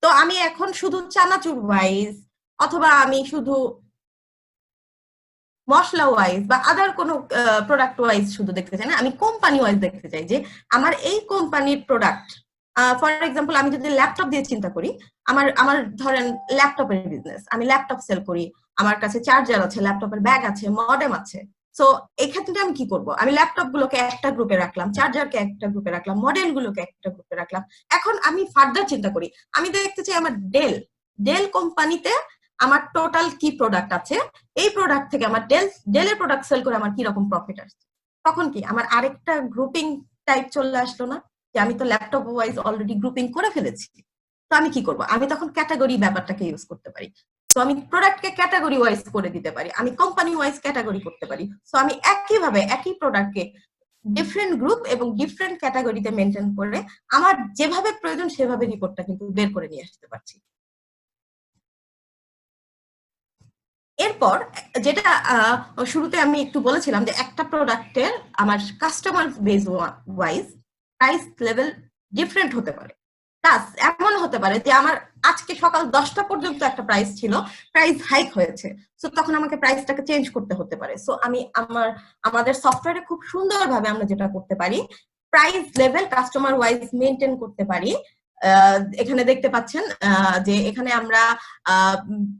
তো আমি এখন শুধু চানাচুর ওয়াইজ, অথবা আমি শুধু মশলা ওয়াইজ বা আদার কোনো প্রোডাক্ট ওয়াইজ শুধু দেখতে চাই না, আমি কোম্পানি ওয়াইজ দেখতে চাই যে আমার এই কোম্পানির প্রোডাক্ট, ফর এক্সাম্পল আমি যদি ল্যাপটপ দিয়ে চিন্তা করি, আমার ধরেন ল্যাপটপের বিজনেস, আমি ল্যাপটপ সেল করি, আমার কাছে চার্জার আছে, ল্যাপটপের ব্যাগ আছে, মডেম আছে। সো এই ক্ষেত্রে আমি কি করব, আমি ল্যাপটপ গুলোকে একটা গ্রুপে রাখলাম, চার্জারকে একটা গ্রুপে রাখলাম, মডেল গুলোকে একটা গ্রুপে রাখলাম। এখন আমি ফার্দার চিন্তা করি, আমি দেখতে চাই আমার ডেল কোম্পানিতে আমার টোটাল কি প্রোডাক্ট আছে, এই প্রোডাক্ট থেকে আমার ডেলের প্রোডাক্ট সেল করে আমার কি রকম প্রফিট আসছে। তখন কি আমার আরেকটা গ্রুপিং টাইপ চলে আসলো না, যে আমি তো ল্যাপটপ ওয়াইজ অলরেডি গ্রুপিং করে ফেলেছি। তো আমি কি করব, আমি তখন ক্যাটাগরি ব্যাপারটাকে ইউজ করতে পারি। সো আমি প্রোডাক্টকে ক্যাটাগরি ওয়াইজ করে দিতে পারি, আমি কোম্পানি ওয়াইজ ক্যাটাগরি করতে পারি। সো আমি একইভাবে একই প্রোডাক্টকে ডিফারেন্ট গ্রুপ এবং ডিফারেন্ট ক্যাটাগরিতে মেনটেন করে আমার যেভাবে প্রয়োজন সেভাবে রিপোর্টটা কিন্তু বের করে নিয়ে আসতে পারছি। এরপর যেটা শুরুতে আমি একটু বলেছিলাম যে একটা প্রোডাক্টের আমার customer base wise price level different হতে পারে। প্লাস এমন হতে পারে যে আমার আজকে সকাল 10টা পর্যন্ত একটা প্রাইস ছিল, প্রাইস হাইক হয়েছে, সো তখন আমাকে প্রাইসটাকে চেঞ্জ করতে হতে পারে। সো আমি আমাদের সফটওয়্যারে খুব সুন্দরভাবে আমরা যেটা করতে পারি, price level customer wise maintain করতে পারি। এখানে দেখতে পাচ্ছেন যে এখানে আমরা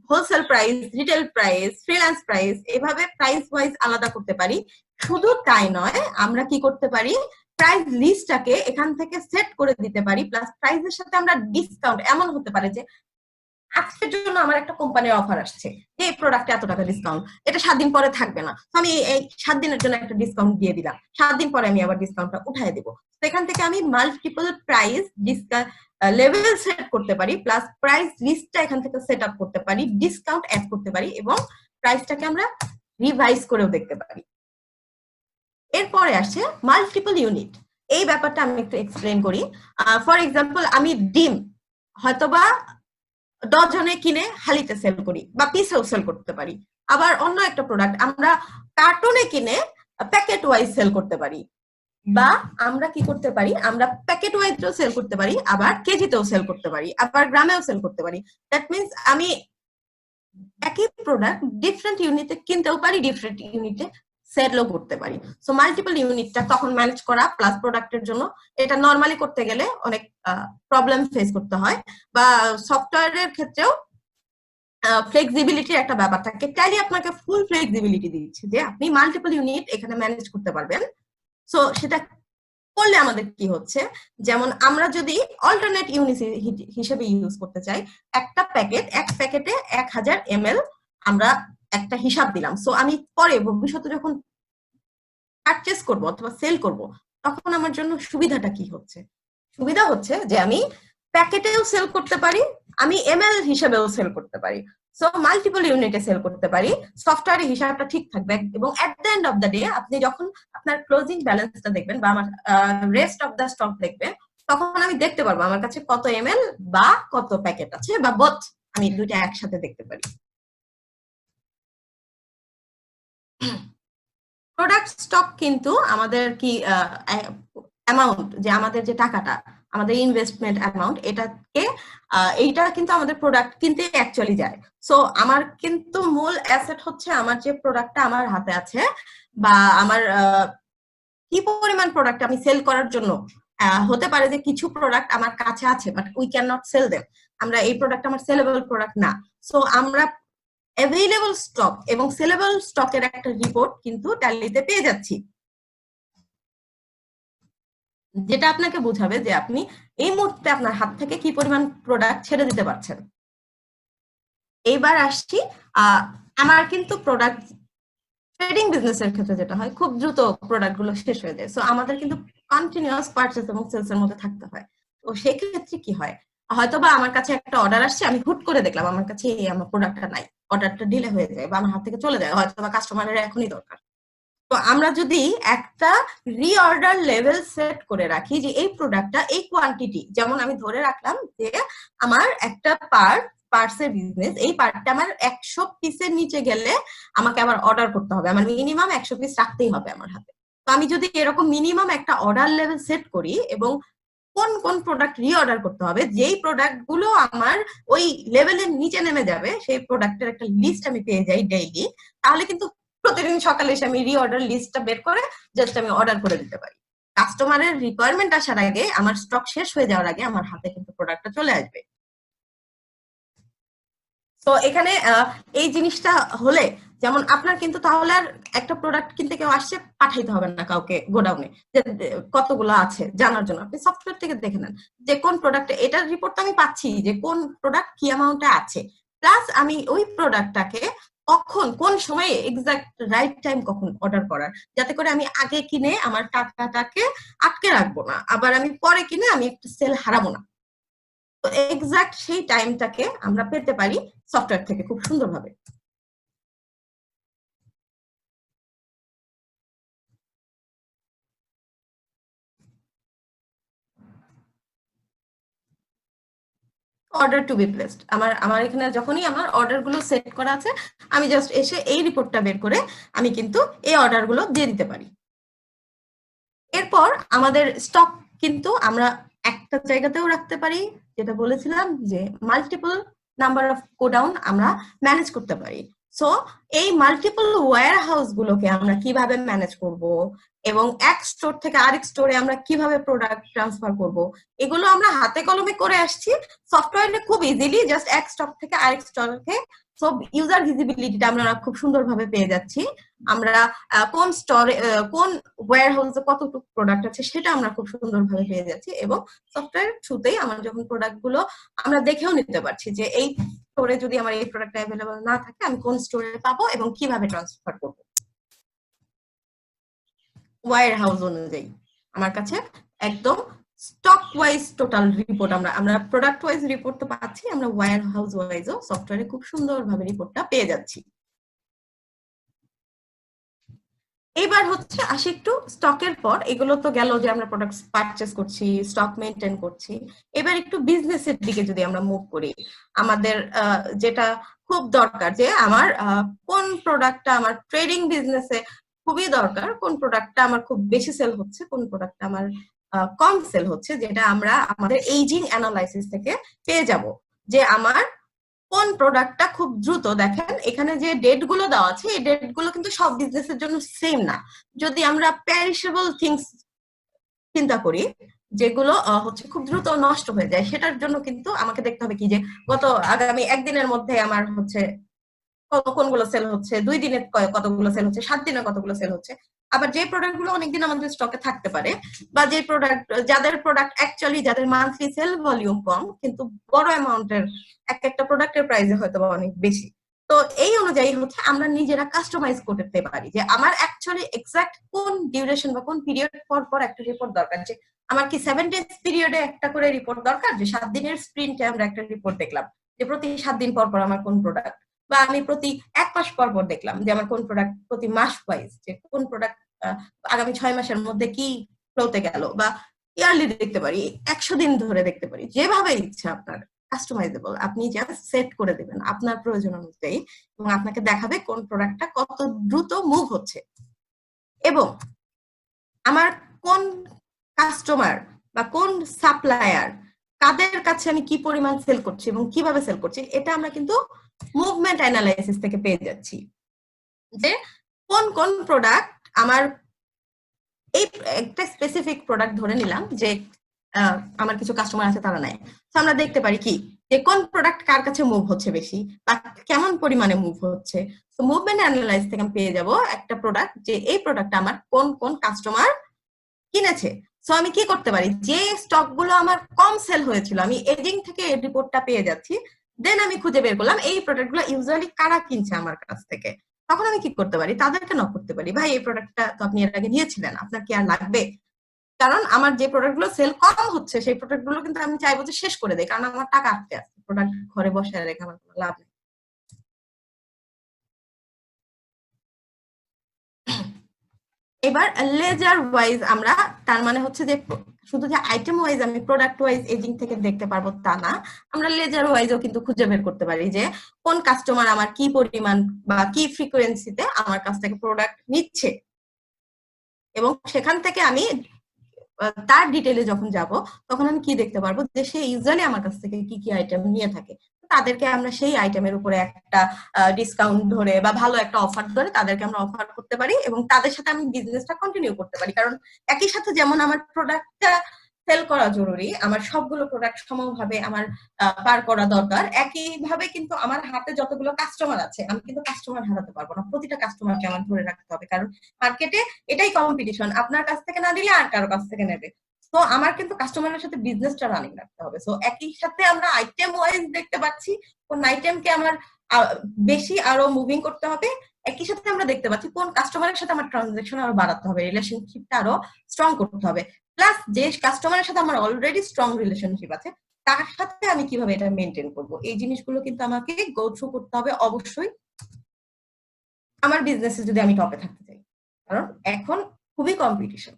wholesale price, retail price, freelance price এভাবে প্রাইস ওয়াইজ আলাদা করতে পারি। শুধু তাই নয়, আমরা কি করতে পারি, প্রাইস লিস্টটাকে এখান থেকে সেট করে দিতে পারি। প্লাস প্রাইসের সাথে আমরা ডিসকাউন্ট, এমন হতে পারে যে আজকের জন্য আমার একটা কোম্পানির অফার আসছে যে এই প্রোডাক্টে এত টাকা ডিসকাউন্ট, এটা 7 দিন পরে থাকবে না, তো আমি এই 7 দিনের জন্য একটা ডিসকাউন্ট দিয়ে দিলাম, 7 দিন পরে আমি আবার ডিসকাউন্টটা উঠায় দিব। সেখান থেকে আমি মাল্টিপল প্রাইস লেভেল সেট করতে পারি, প্লাস প্রাইস লিস্টটা এখান থেকে সেট আপ করতে পারি, ডিসকাউন্ট অ্যাড করতে পারি এবং প্রাইসটাকে আমরা রিভাইজ করেও দেখতে পারি। এরপরে আসছে মাল্টিপল ইউনিট। এই ব্যাপারটা আমি একটু এক্সপ্লেন করি। ফর এক্সাম্পল, আমি ডিম হয়তোবা ডজনে কিনে হালিতে সেল করি বা পিসেও সেল করতে পারি। আবার অন্য একটা প্রোডাক্ট আমরা কার্টুনে কিনে প্যাকেট ওয়াইজ সেল করতে পারি, বা আমরা কি করতে পারি, আমরা প্যাকেট ওয়াইজও সেল করতে পারি, আবার কেজিতেও সেল করতে পারি, আবার গ্রামেও সেল করতে পারি। দ্যাট মিনস আমি একই প্রোডাক্ট ডিফারেন্ট ইউনিটে কিনতেও পারি, ডিফারেন্ট ইউনিটে সেলও করতে পারি। সো মাল্টিপল ইউনিটটা তখন ম্যানেজ করা প্লাস প্রোডাক্টের জন্য এটা নরমালি করতে গেলে অনেক প্রবলেম ফেস করতে হয়, বা সফটওয়্যারের ক্ষেত্রেও ফ্লেক্সিবিলিটির একটা ব্যাপার থাকে। ট্যালি আপনাকে ফুল ফ্লেক্সিবিলিটি দিচ্ছে যে আপনি মাল্টিপল ইউনিট এখানে ম্যানেজ করতে পারবেন। সো সেটা করলে আমাদের কি হচ্ছে, যেমন আমরা যদি অল্টারনেট ইউনিট হিসেবে ইউজ করতে চাই, একটা প্যাকেট, এক প্যাকেটে 1000 ml আমরা একটা হিসাব দিলাম। সো আমি পরে ভবিষ্যতে যখন পারচেজ করব অথবা সেল করব, তখন আমার জন্য সুবিধাটা কি হচ্ছে, সুবিধা হচ্ছে যে আমি প্যাকেটেও সেল করতে পারি, আমি ml হিসেবেও সেল করতে পারি। সো মাল্টিপল ইউনিটে সেল করতে পারি, সফটওয়্যারে হিসাবটা ঠিক থাকবে এবং at the end of the day আপনি যখন আপনার ক্লোজিং ব্যালেন্সটা দেখবেন বা আমার রেস্ট অফ দ্য স্টক দেখবেন, তখন আমি দেখতে পারবো আমার কাছে কত ml বা কত প্যাকেট আছে, বা বোথ আমি দুইটা একসাথে দেখতে পারি। প্রোডাক্ট স্টক কিন্তু আমাদের কি অ্যামাউন্ট, যে আমাদের যে টাকাটা, আমাদের ইনভেস্টমেন্ট অ্যামাউন্ট, এটাকে এইটা কিন্তু আমাদের প্রোডাক্ট কিনতে অ্যাকচুয়ালি যায়। সো আমার কিন্তু মূল অ্যাসেট হচ্ছে আমার যে প্রোডাক্টটা আমার হাতে আছে, বা আমার কি পরিমাণ প্রোডাক্ট আমি সেল করার জন্য। হতে পারে যে কিছু প্রোডাক্ট আমার কাছে আছে but we can not sell them, আমরা এই প্রোডাক্ট আমার সেলেবল প্রোডাক্ট না। সো আমরা অ্যাভেইলেবল স্টক এবং সেলেবল স্টকের একটা রিপোর্ট কিন্তু ট্যালিতে পেয়ে যাচ্ছি, যেটা আপনাকে বোঝাবে যে আপনি এই মুহূর্তে আপনার হাত থেকে কি পরিমাণ প্রোডাক্ট ছেড়ে দিতে পারছেন। এইবার আসছি, আমার কিন্তু প্রোডাক্ট ট্রেডিং বিজনেসের ক্ষেত্রে যেটা হয়, খুব দ্রুত প্রোডাক্ট গুলো শেষ হয়ে যায়। সো আমাদের কিন্তু কন্টিনিউয়াস পারচেজ এবং সেলস এর মধ্যে থাকতে হয়। তো সেই ক্ষেত্রে কি হয়, হয়তোবা আমার কাছে একটা অর্ডার আসছে, আমি হুট করে দেখলাম আমার কাছে এই আমার প্রোডাক্টটা নাই, অর্ডারটা ডিলে হয়ে যায় বা আমার হাত থেকে চলে যায়, হয়তোবা কাস্টমারের এখনই দরকার। তো আমরা যদি একটা রিঅর্ডার লেভেল সেট করে রাখি যে এই প্রোডাক্টটা এই কোয়ান্টিটি, যেমন আমি ধরে রাখলাম যে আমার একটা পার্টসের বিজনেস, এই পার্টটা আমার 100 পিসের নিচে গেলে আমাকে আবার অর্ডার করতে হবে, আমার মিনিমাম 100 পিস রাখতেই হবে আমার হাতে। তো আমি যদি এরকম মিনিমাম একটা অর্ডার লেভেল সেট করি এবং কোন কোন প্রোডাক্ট রিঅর্ডার করতে হবে, যেই প্রোডাক্ট গুলো আমার ওই লেভেলের নিচে নেমে যাবে, সেই প্রোডাক্টের একটা লিস্ট আমি পেয়ে যাই ডেইলি, তাহলে কিন্তু প্রতিদিন সকালে এসে আমি রিঅর্ডার লিস্টটা বের করে জাস্ট আমি অর্ডার করে দিতে পারি। কাস্টমারের রিকোয়ারমেন্ট আসার আগে, আমার স্টক শেষ হয়ে যাওয়ার আগে আমার হাতে কিন্তু প্রোডাক্টটা চলে আসবে। তো এখানে এই জিনিসটা হলে, যেমন আপনার কিন্তু তাহলে আর একটা প্রোডাক্ট কিনতে কেউ আসছে পাঠাইতে হবে না কাউকে গোডাউনে যে কতগুলো আছে জানার জন্য, আপনি সফটওয়্যার থেকে দেখে নেন যে কোন প্রোডাক্ট, এটার রিপোর্ট আমি পাচ্ছি যে কোন প্রোডাক্ট কি অ্যামাউন্টে আছে, প্লাস আমি ওই প্রোডাক্টটাকে কখন কোন সময়ে এক্সাক্ট রাইট টাইম কখন অর্ডার করার, যাতে করে আমি আগে কিনে আমার টাকাটাকে আটকে রাখবো না, আবার আমি পরে কিনে আমি একটা সেল হারাবো না। তো এক্সাক্ট সেই টাইমটাকে আমরা পেতে পারি সফটওয়্যার থেকে খুব সুন্দরভাবে। অর্ডার টু বি প্লেসড, আমার আমার এখানে যখনই আমার অর্ডার গুলো সেট করা আছে, আমি জাস্ট এসে এই রিপোর্টটা বের করে আমি কিন্তু এই অর্ডার গুলো দিয়ে দিতে পারি। এরপর আমাদের স্টক কিন্তু আমরা একটা জায়গাতেও রাখতে পারি, যেটা বলেছিলাম যে মাল্টিপল নাম্বার অফ গোডাউন আমরা ম্যানেজ করতে পারি। সো এই মাল্টিপল ওয়্যার হাউস গুলোকে আমরা কিভাবে ম্যানেজ করব এবং এক স্টোর থেকে আরেক স্টোরে আমরা কিভাবে প্রোডাক্ট ট্রান্সফার করব, এগুলো আমরা হাতে কলমে করে আসছি। সফটওয়্যারে খুব ইজিলি জাস্ট এক স্টক থেকে আরেক স্টকে সব ইউজার ভিজিবিলিটিটা আমরা খুব সুন্দরভাবে পেয়ে যাচ্ছি। আমরা কোন স্টোরে কোন ওয়্যার হাউসে কতটুকু প্রোডাক্ট আছে সেটা আমরা খুব সুন্দরভাবে পেয়ে যাচ্ছি, এবং সফটওয়্যার থ্রুতেই আমরা যখন প্রোডাক্ট গুলো আমরা দেখেও নিতে পারছি যে এই স্টোরে যদি আমার এই প্রোডাক্টটা অ্যাভেলেবল না থাকে আমি কোন স্টোরে পাবো এবং কিভাবে ট্রান্সফার করবো। ওয়্যার হাউস অনুযায়ী আমার কাছে একদম স্টক ওয়াইজ টোটাল রিপোর্ট, আমরা প্রোডাক্ট ওয়াইজ রিপোর্ট তো পাচ্ছি, আমরা ওয়্যার হাউস ওয়াইজও সফটওয়্যারে খুব সুন্দরভাবে রিপোর্টটা পেয়ে যাচ্ছি। এবার হচ্ছে আসি একটু স্টকের পর, এগুলো তো গেল যে আমরা প্রোডাক্ট পারচেস করছি, স্টক মেনটেন করছি। এবার একটু বিজনেসের দিকে যদি আমরা মুভ করি, আমাদের যেটা খুব দরকার যে আমার কোন প্রোডাক্টটা আমার ট্রেডিং বিজনেসে খুবই দরকার, কোন প্রোডাক্টটা আমার খুব বেশি সেল হচ্ছে, কোন প্রোডাক্টটা আমার কম সেল হচ্ছে, যেটা আমরা আমাদের এইজিং অ্যানালাইসিস থেকে পেয়ে যাব যে আমার কোন প্রোডাক্টটা খুব দ্রুত। দেখেন এখানে যে ডেট গুলো দেওয়া আছে, এই ডেট গুলো কিন্তু সব বিজনেসের জন্য সেম না। যদি আমরা প্যারিশেবল থিংস চিন্তা করি, যেগুলো হচ্ছে খুব দ্রুত নষ্ট হয়ে যায়, সেটার জন্য কিন্তু আমাকে দেখতে হবে কি যে গত আগামী একদিনের মধ্যে আমার হচ্ছে কোনগুলো সেল হচ্ছে, 2 দিনে কতগুলো সেল হচ্ছে, 7 দিনে কতগুলো সেল হচ্ছে। আবার যে প্রোডাক্ট গুলো অনেকদিন আমাদের স্টকে থাকতে পারে, বা যে প্রোডাক্ট যাদের প্রোডাক্ট অ্যাকচুয়ালি যাদের মান্থলি সেল ভলিউম কম কিন্তু বড় অ্যামাউন্টের একটা প্রোডাক্টের প্রাইসে হয়তো অনেক বেশি, তো এই অনুযায়ী হচ্ছে আমরা নিজেরা কাস্টমাইজ করতে পারি যে আমার অ্যাকচুয়ালি এক্সাক্ট কোন ডিউরেশন বা কোন পিরিয়ড পর পর একটা রিপোর্ট দরকার। যে আমার কি 7 ডেজ পিরিয়ডে একটা করে রিপোর্ট দরকার, যে 7 দিনের স্প্রিন্টে আমরা একটা রিপোর্ট দেখলাম যে প্রতি 7 দিন পর পর আমার কোন প্রোডাক্ট, বা আমি প্রতি 1 মাস পর পর দেখলাম যে আমার কোন প্রোডাক্ট প্রতি মাস ওয়াইজ, যে কোন প্রোডাক্ট আগামী 6 মাসের মধ্যে কি ফ্লোতে গেল, বা ইয়ারলি দেখতে পারি, 100 দিন ধরে দেখতে পারি, যেভাবে ইচ্ছা আপনার কাস্টমাইজেবল, আপনি জাস্ট সেট করে দেবেন আপনার প্রয়োজন অনুযায়ী, এবং আপনাকে দেখাবে কোন প্রোডাক্টটা কত দ্রুত মুভ হচ্ছে, এবং আমার কোন কাস্টমার বা কোন সাপ্লায়ার কাদের কাছে আমি কি পরিমাণ সেল করছি এবং কিভাবে সেল করছি, এটা আমরা কিন্তু মুভমেন্ট অ্যানালাইসিস থেকে পেয়ে যাচ্ছি। যে কোন কোন প্রোডাক্ট আমার, এই একটা স্পেসিফিক প্রোডাক্ট ধরে নিলাম যে আমার কিছু কাস্টমার আছে তারা নেয়, তো আমরা দেখতে পারি কি যে কোন প্রোডাক্ট কার কাছে মুভ হচ্ছে বেশি বা কেমন পরিমাণে মুভ হচ্ছে। তো মুভমেন্ট অ্যানালাইজ থেকে আমি পেয়ে যাব একটা প্রোডাক্ট, যে এই প্রোডাক্টটা আমার কোন কোন কাস্টমার কিনেছে। সো আমি কি করতে পারি, যে স্টক গুলো আমার কম সেল হয়েছিল আমি এজিং থেকে এই রিপোর্টটা পেয়ে যাচ্ছি, দেন আমি খুঁজে বের করলাম এই প্রোডাক্ট গুলো ইউজুয়ালি কারা কিনছে আমার কাছ থেকে। তখন আমি কি করতে পারি, তাদেরকে নক করতে পারি, ভাই এই প্রোডাক্টটা তো আপনি এর আগে নিয়েছিলেন, আপনার কি আর লাগবে? কারণ আমার যে প্রোডাক্ট গুলো সেল কম হচ্ছে সেই প্রোডাক্ট গুলো কিন্তু আমি চাইবো যে শেষ করে দেয়, কারণ আমার টাকা আটকে আছে, প্রোডাক্ট ঘরে বসে রেখে আমার কোনো লাভ নেই। এবার লেজার ওয়াইজ আমরা, তার মানে হচ্ছে যে শুধু যে আইটেম ওয়াইজ আমি প্রোডাক্ট ওয়াইজ এজিং থেকে দেখতে পারবো তা না, আমরা লেজার ওয়াইজও কিন্তু খুঁজে বের করতে পারি যে কোন কাস্টমার আমার কি পরিমাণ বা কি ফ্রিকোয়েন্সিতে আমার কাছ থেকে প্রোডাক্ট নিচ্ছে, এবং সেখান থেকে আমি তার ডিটেলে যখন যাব তখন আমি কি দেখতে পারবো যে সে ইউজুয়ালি আমার কাছ থেকে কি কি আইটেম নিয়ে থাকে, তাদেরকে আমরা সেই আইটেমের উপরে একটা ডিসকাউন্ট ধরে বা ভালো একটা অফার ধরে তাদেরকে আমরা অফার করতে পারি, এবং তাদের সাথে আমি বিজনেসটা কন্টিনিউ করতে পারি। কারণ একই সাথে যেমন আমার প্রোডাক্টটা সেল করা জরুরি, আমার সবগুলো প্রোডাক্ট সমভাবে আমার পার করা দরকার, একইভাবে কিন্তু আমার হাতে যতগুলো কাস্টমার আছে আমি কিন্তু কাস্টমার হারাতে পারবো না, প্রতিটা কাস্টমারকে আমার ধরে রাখতে হবে, কারণ মার্কেটে এটাই কম্পিটিশন, আপনার কাছ থেকে না দিলে আর কারো কাছ থেকে নেবে। তো আমার কিন্তু কাস্টমারের সাথে বিজনেসটা রানিং রাখতে হবে। সো একই সাথে আমরা আইটেম ওয়াইজ দেখতে পাচ্ছি কোন আইটেমকে আমার বেশি আরো মুভিং করতে হবে, একই সাথে আমরা দেখতে পাচ্ছি কোন কাস্টমারের সাথে আমার ট্রানজাকশন আরো বাড়াতে হবে, রিলেশনশিপটা আরো স্ট্রং করতে হবে, প্লাস যে কাস্টমারের সাথে আমার অলরেডি স্ট্রং রিলেশনশিপ আছে তার সাথে আমি কিভাবে এটা মেনটেন করব, এই জিনিসগুলো কিন্তু আমাকে গো থ্রু করতে হবে অবশ্যই আমার বিজনেসে যদি আমি টপে থাকতে চাই, কারণ এখন খুবই কম্পিটিশন।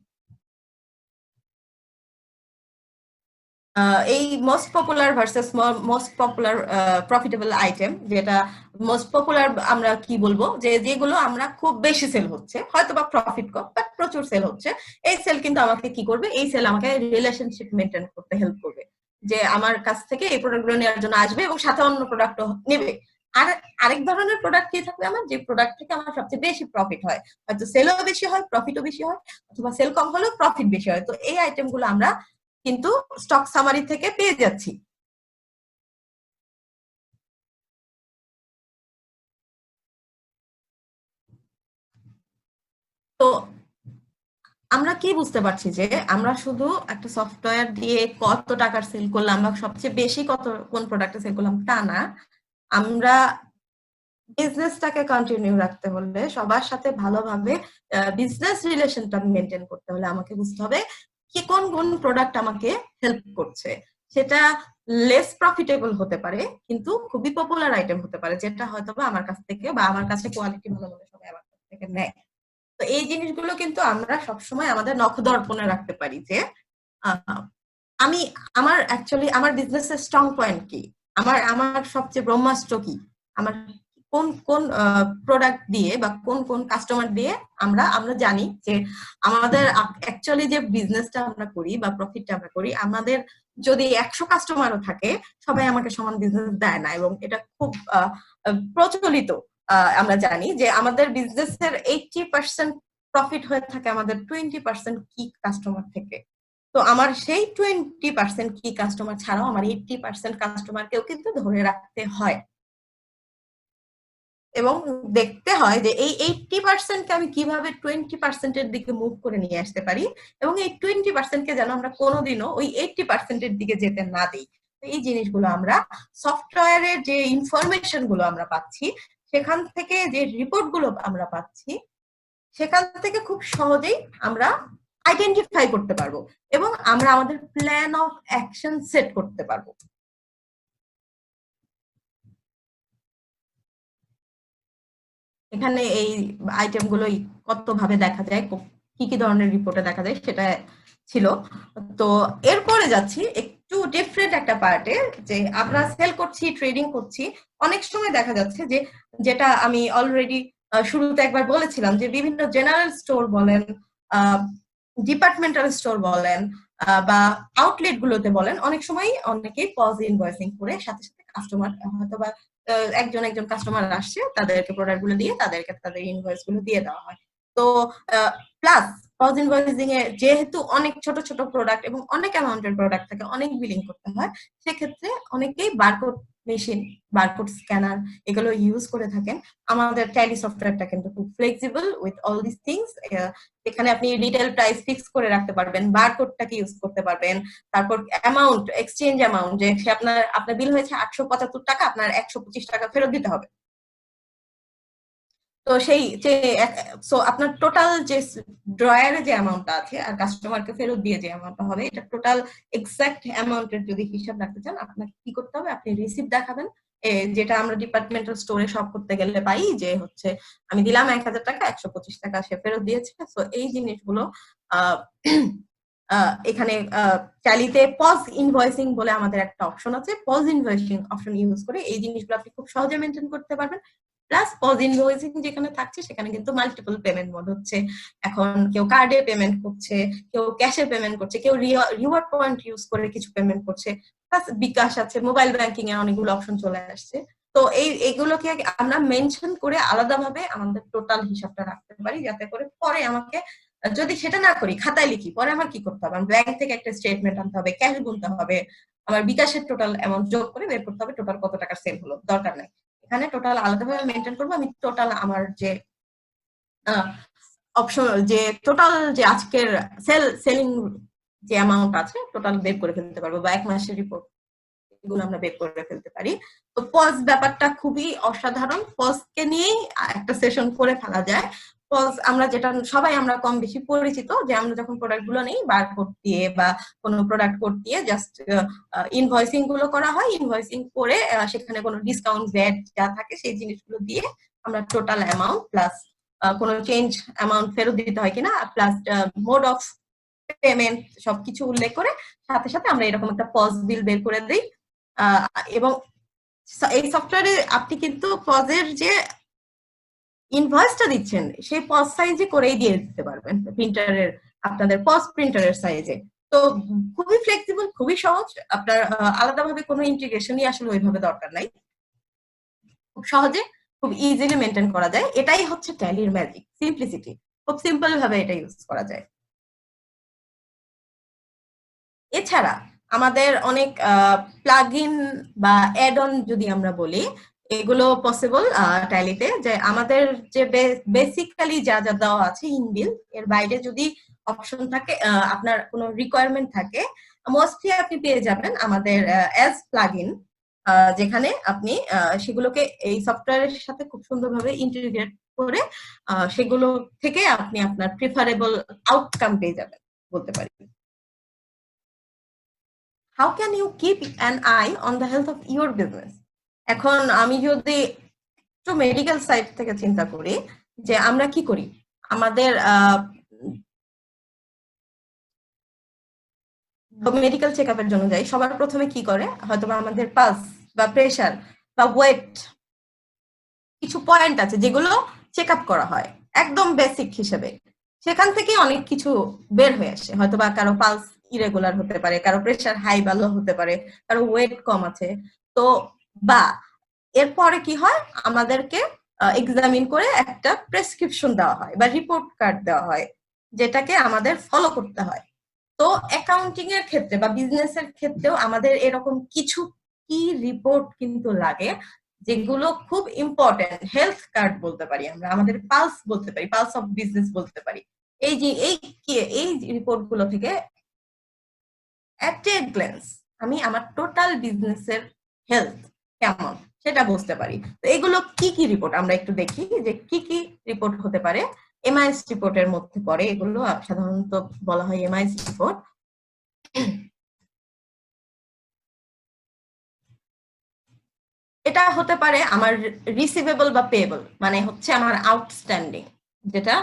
এই most popular versus most popular profitable item, যেটা মোস্ট পপুলার আমরা কি বলবো, যে যেগুলো আমরা খুব বেশি সেল হচ্ছে, হয়তো বা প্রফিট কম বাট প্রচুর সেল হচ্ছে, এই সেল কিন্তু আমাকে কি করবে, এই সেল আমাকে রিলেশনশিপ মেনটেন করতে হেল্প করবে, যে আমার কাছ থেকে এই প্রোডাক্টগুলো নেওয়ার জন্য আসবে এবং সাথে অন্য প্রোডাক্টও নেবে। আর আরেক ধরনের প্রোডাক্ট কি থাকবে আমার, যে প্রোডাক্ট থেকে আমার সবচেয়ে বেশি প্রফিট হয়, হয়তো সেলও বেশি হয় প্রফিটও বেশি হয়, অথবা সেল কম হলেও প্রফিট বেশি হয়। তো এই আইটেমগুলো আমরা কিন্তু স্টক সামারি থেকে পেয়ে যাচ্ছি। তো আমরা কি বুঝতে পারছি যে আমরা শুধু একটা সফটওয়্যার দিয়ে কত টাকার সেল করলাম বা সবচেয়ে বেশি কত কোন প্রোডাক্টে সেল করলাম তা না, আমরা বিজনেসটাকে কন্টিনিউ রাখতে হলে, সবার সাথে ভালোভাবে বিজনেস রিলেশনটা মেনটেন করতে হলে আমাকে বুঝতে হবে কি কোন কোন প্রোডাক্ট আমাকে হেল্প করছে। সেটা লেস প্রফিটেবল হতে পারে কিন্তু খুবই পপুলার আইটেম হতে পারে, যেটা হয়তো বা আমার কাছ থেকে বা আমার কাছে কোয়ালিটি ভালো বলে সবাই আমার কাছ থেকে নেয়। তো এই জিনিসগুলো কিন্তু আমরা সবসময় আমাদের নখদর্পণে রাখতে পারি যে আমি আমার অ্যাকচুয়ালি আমার বিজনেসের স্ট্রং পয়েন্ট কি, আমার আমার সবচেয়ে ব্রহ্মাস্ত্র কি, আমার কোন কোন প্রোডাক্ট দিয়ে বা কোন কোন কাস্টমার দিয়ে আমরা আমরা জানি যে আমাদের অ্যাকচুয়ালি যে বিজনেসটা আমরা করি বা প্রফিটটা আমরা করি, আমাদের যদি 100 কাস্টমারও থাকে সবাই আমাকে সমান বিজনেস দেয় না, এবং এটা খুব প্রচলিত। আমরা জানি যে আমাদের বিজনেসের 80% প্রফিট হয়ে থাকে আমাদের 20% কি কাস্টমার থেকে। তো আমার সেই 20% কি কাস্টমার ছাড়াও আমার 80% কাস্টমারকেও কিন্তু ধরে রাখতে হয়, এবং দেখতে হয় যে এই 80%কে আমি কিভাবে 20%-এর দিকে মুভ করে নিয়ে আসতে পারি, এবং এই 20%কে যেন আমরা কোনোদিনও ওই 80%-এর দিকে যেতে না দিই। এই জিনিসগুলো আমরা সফটওয়্যারের যে ইনফরমেশন গুলো আমরা পাচ্ছি, সেখান থেকে যে রিপোর্ট গুলো আমরা পাচ্ছি, সেখান থেকে খুব সহজেই আমরা আইডেন্টিফাই করতে পারবো এবং আমরা আমাদের প্ল্যান অফ অ্যাকশন সেট করতে পারবো। এখানে এই আইটেম গুলোই কত ভাবে দেখা যায়, কি কি ধরনের রিপোর্টে দেখা যায় সেটা ছিল। তো এরপরে যাচ্ছি একটু ডিফারেন্ট একটা পার্টে, যে আমরা সেল করছি, ট্রেডিং করছি, অনেক সময় দেখা যাচ্ছে যে, যেটা আমি অলরেডি শুরুতে একবার বলেছিলাম, যে বিভিন্ন জেনারেল স্টোর বলেন, ডিপার্টমেন্টাল স্টোর বলেন, বা আউটলেট গুলোতে বলেন, অনেক সময় অনেকেই পজ ইনভয়েসিং করে সাথে সাথে কাস্টমার হয়তো বা একজন একজন কাস্টমার আসছে, তাদেরকে প্রোডাক্ট গুলো দিয়ে তাদেরকে তাদের ইনভয়েস গুলো দিয়ে দেওয়া হয়। তো প্লাস পজ ইনভয়েসিং এ যেহেতু অনেক ছোট ছোট প্রোডাক্ট এবং অনেক অ্যামাউন্টের প্রোডাক্ট থাকে, অনেক বিলিং করতে হয়, সেক্ষেত্রে অনেকেই বারকোড মেশিন, বারকোড স্ক্যানার এগুলো ইউজ করে থাকেন। আমাদের ট্যালি সফটওয়্যারটা কিন্তু খুব flexible with all this things. এখানে আপনি রিটেল প্রাইস ফিক্স করে রাখতে পারবেন, বারকোডটাকে ইউজ করতে পারবেন, তারপর অ্যামাউন্ট, এক্সচেঞ্জ অ্যামাউন্ট, যে সে আপনার বিল হয়েছে 875 টাকা, আপনার 125 টাকা ফেরত দিতে হবে। তো সেই যে আপনার টোটাল যে ড্রয়ারে যে অ্যামাউন্টটা আছে আর কাস্টমারকে ফেরত দিয়ে যে অ্যামাউন্টটা হবে, এটা টোটাল এক্সাক্ট অ্যামাউন্টের যদি হিসাব রাখতে চান, আপনাকে কি করতে হবে, আপনি রিসিপ্ট দেখাবেন, যেটা আমরা ডিপার্টমেন্টাল স্টোরে শপ করতে গেলে পাই, যে হচ্ছে আমি দিলাম 1000 টাকা, 125 টাকা সে ফেরত দিয়েছে। তো এই জিনিসগুলো এখানে ট্যালিতে পজ ইনভয়েসিং বলে আমাদের একটা অপশন আছে, পজ ইনভয়েসিং অপশন ইউজ করে এই জিনিসগুলো আপনি খুব সহজে মেনটেন করতে পারবেন। প্লাস পজ ইনভয়েসিং যেখানে থাকছে সেখানে কিন্তু মাল্টিপল পেমেন্ট মোড হচ্ছে, এখন কেউ কার্ডে পেমেন্ট করছে, কেউ ক্যাশে পেমেন্ট করছে, কেউ রিওয়ার্ড পয়েন্ট ইউজ করে কিছু পেমেন্ট করছে, প্লাস বিকাশ আছে, মোবাইল ব্যাংকিং এর অনেকগুলো অপশন চলে আসছে। তো এইগুলোকে আমরা মেনশন করে আলাদাভাবে আমাদের টোটাল হিসাবটা রাখতে পারি, যাতে করে পরে আমাকে যদি সেটা না করি, খাতায় লিখি, পরে আমার কি করতে হবে, আমার ব্যাংক থেকে একটা স্টেটমেন্ট আনতে হবে, ক্যাশ গুনতে হবে, আমার বিকাশের টোটাল অ্যামাউন্ট যোগ করে বের করতে হবে টোটাল কত টাকা সেল হলো, দরকার নাই। এখানে টোটাল আলাদাভাবে মেনটেন করবো, আমি টোটাল আমার যে অপশন, যে টোটাল যে আজকের সেলিং যে অ্যামাউন্ট আছে টোটাল বের করে ফেলতে পারবো, বা 1 মাসের রিপোর্ট এগুলো আমরা বের করে ফেলতে পারি। তো পজ ব্যাপারটা খুবই অসাধারণ, পজকে নিয়েই একটা সেশন করে ফেলা যায়। পজ আমরা যেটা সবাই আমরা কম বেশি পরিচিত, যে আমরা যখন প্রোডাক্ট গুলো নেই বারকোড দিয়ে বা কোনো প্রোডাক্ট কোড দিয়ে জাস্ট ইনভয়েসিং গুলো করা হয়, ইনভয়েসিং করে সেখানে কোনো ডিসকাউন্ট ভ্যাট যা থাকে সেই জিনিসগুলো দিয়ে আমরা টোটাল অ্যামাউন্ট প্লাস কোনো চেঞ্জ অ্যামাউন্ট ফেরত দিতে হয় কিনা, প্লাস মোড অফ পেমেন্ট সবকিছু উল্লেখ করে সাথে সাথে আমরা এরকম একটা পজ বিল বের করে দিই। এবং এই সফটওয়্যারে আপনি কিন্তু পজের যে ইনভয়েসটা দিচ্ছেন সেই পজ সাইজে করেই দিয়ে দিতে পারবেন প্রিন্টারের, আপনাদের পজ প্রিন্টারের সাইজে। তো খুবই ফ্লেক্সিবল, খুবই সহজ। আপনার আলাদাভাবে কোনো ইন্টিগ্রেশনই আসলে ওইভাবে দরকার নাই, খুব সহজে খুব ইজিলি মেনটেন করা যায়। এটাই হচ্ছে ট্যালির ম্যাজিক, সিম্পলিসিটি। খুব সিম্পল ভাবে এটা ইউজ করা যায়। এছাড়া আমাদের অনেক প্লাগইন বা অ্যাড অন যদি আমরা বলি, এগুলো পসিবল ট্যালিতে, যে আমাদের যে বেসিক্যালি যা যা দেওয়া আছে ইনবিল্ট, এর বাইরে যদি অপশন থাকে, আপনার কোনো রিকোয়ারমেন্ট থাকে, মোস্টলি আপনি পেয়ে যাবেন আমাদের অ্যাজ প্লাগইন, যেখানে আপনি সেগুলোকে এই সফটওয়্যারের সাথে খুব সুন্দরভাবে ইন্টিগ্রেট করে সেগুলো থেকে আপনি আপনার প্রিফারেবল আউটকাম পেয়ে যাবেন বলতে পারি। How can you keep an eye on the health of your business? এখন আমি যদি একটু মেডিকেল সাইড থেকে চিন্তা করি, যে আমরা কি করি, আমাদের মেডিকেল চেক আপের জন্য যাই, সবার প্রথমে কি করে, হয়তো আমাদের পালস বা প্রেশার বা ওয়েট, কিছু পয়েন্ট আছে যেগুলো চেক আপ করা হয় একদম বেসিক হিসেবে। সেখান থেকে অনেক কিছু বের হয়ে আসে, হয়তো বা কারো পালস ইরেগুলার হতে পারে, কারো প্রেশার হাই বা লো হতে পারে, কারো ওয়েট কম আছে। তো বা এরপরে কি হয়, আমাদেরকে এক্সামিন করে একটা প্রেসক্রিপশন দেওয়া হয় বা রিপোর্ট কার্ড দেওয়া হয়, যেটাকে আমাদের ফলো করতে হয়। তো অ্যাকাউন্টিং এর ক্ষেত্রে বা বিজনেস এর ক্ষেত্রেও আমাদের এরকম কিছু কি রিপোর্ট কিন্তু লাগে, যেগুলো খুব ইম্পর্টেন্ট। হেলথ কার্ড বলতে পারি আমরা, আমাদের পালস বলতে পারি, পালস অফ বিজনেস বলতে পারি। এই যে এই রিপোর্ট গুলো থেকে অ্যাট এ গ্ল্যান্স আমি আমার টোটাল বিজনেসের হেলথ কেমন সেটা বুঝতে পারি। তো এগুলো কি কি রিপোর্ট আমরা একটু দেখি, যে কি কি রিপোর্ট হতে পারে। এমআইএস রিপোর্টের মধ্যে পড়ে এগুলো, সাধারণত বলা হয় এমআইএস রিপোর্ট। এটা হতে পারে আমার রিসিভেবল বা পেয়েবল, মানে হচ্ছে আমার আউটস্ট্যান্ডিং, যেটা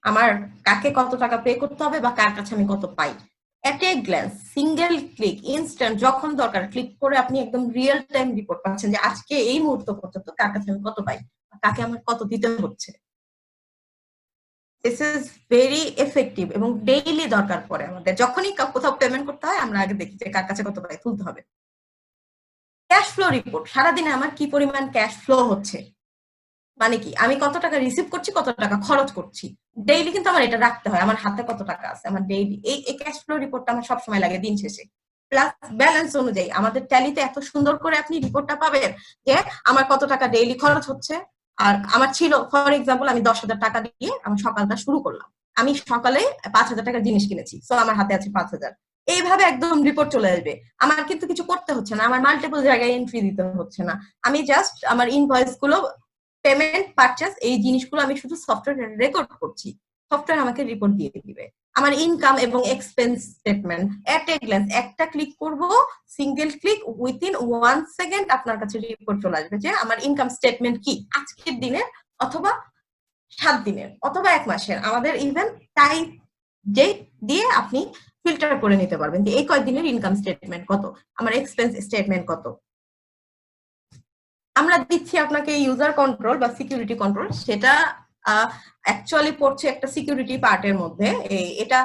আমার কাকে কত টাকা পে করতে হবে বা কার কাছে আমি কত পাই। At a glance, single click, instant, যখন দরকার ক্লিক করে আপনি একদম রিয়েল টাইম রিপোর্ট পাচ্ছেন, যে আজকে এই মুহূর্ত পর্যন্ত কার কাছে আমি কত পাই, কাকে আমার কত দিতে হচ্ছে। দিস ইজ ভেরি এফেক্টিভ এবং ডেইলি দরকার পড়ে আমাদের। যখনই কোথাও পেমেন্ট করতে হয় আমরা আগে দেখি যে কার কাছে কত পাই, তুলতে হবে। ক্যাশ ফ্লো রিপোর্ট, সারাদিনে আমার কি পরিমাণ ক্যাশ ফ্লো হচ্ছে, মানে কি আমি কত টাকা রিসিভ করছি, কত টাকা খরচ করছি। ডেইলি কিন্তু আমার এটা রাখতে হয়, আমার হাতে কত টাকা আছে আমার ডেইলি। এই ক্যাশ ফ্লো রিপোর্টটা আমার সবসময় লাগে দিন শেষে। প্লাস ব্যালেন্স অনুযায়ী আমাদের ট্যালিতে এত সুন্দর করে আপনি রিপোর্টটা পাবেন যে আমার কত টাকা ডেইলি খরচ হচ্ছে। আর আমার ছিল, ফর এক্সাম্পল, আমি 10,000 টাকা দিয়ে আমার সকালটা শুরু করলাম, আমি সকালে 5,000 টাকার জিনিস কিনেছি, তো আমার হাতে আছে 5,000। এইভাবে একদম রিপোর্ট চলে আসবে। আমার কিন্তু কিছু করতে হচ্ছে না, আমার মাল্টিপল জায়গায় এন্ট্রি দিতে হচ্ছে না। আমি জাস্ট আমার ইনভয়েস গুলো, পেমেন্ট, পারচেজ, এই জিনিসগুলো আমি শুধু সফটওয়্যারে রেকর্ড করছি, সফটওয়্যার আমাকে রিপোর্ট দিয়ে দিবে। আমার ইনকাম এবং expense statement at a glance, একটা ক্লিক করব, সিঙ্গেল ক্লিক, উইথিন 1 সেকেন্ড আপনার কাছে রিপোর্ট চলে আসবে যে আমার ইনকাম স্টেটমেন্ট কি আজকের দিনের, অথবা 7 দিনের, অথবা 1 মাসের। আমাদের ইভেন টাইপ ডেট দিয়ে আপনি ফিল্টার করে নিতে পারবেন যে এই কয়েকদিনের ইনকাম স্টেটমেন্ট কত, আমার এক্সপেন্স স্টেটমেন্ট কত। আমরা দিচ্ছি আপনাকে ইউজার কন্ট্রোল বা সিকিউরিটি কন্ট্রোল, সেটা অ্যাকচুয়ালি পড়ছে একটা সিকিউরিটি পার্টের মধ্যে। এটা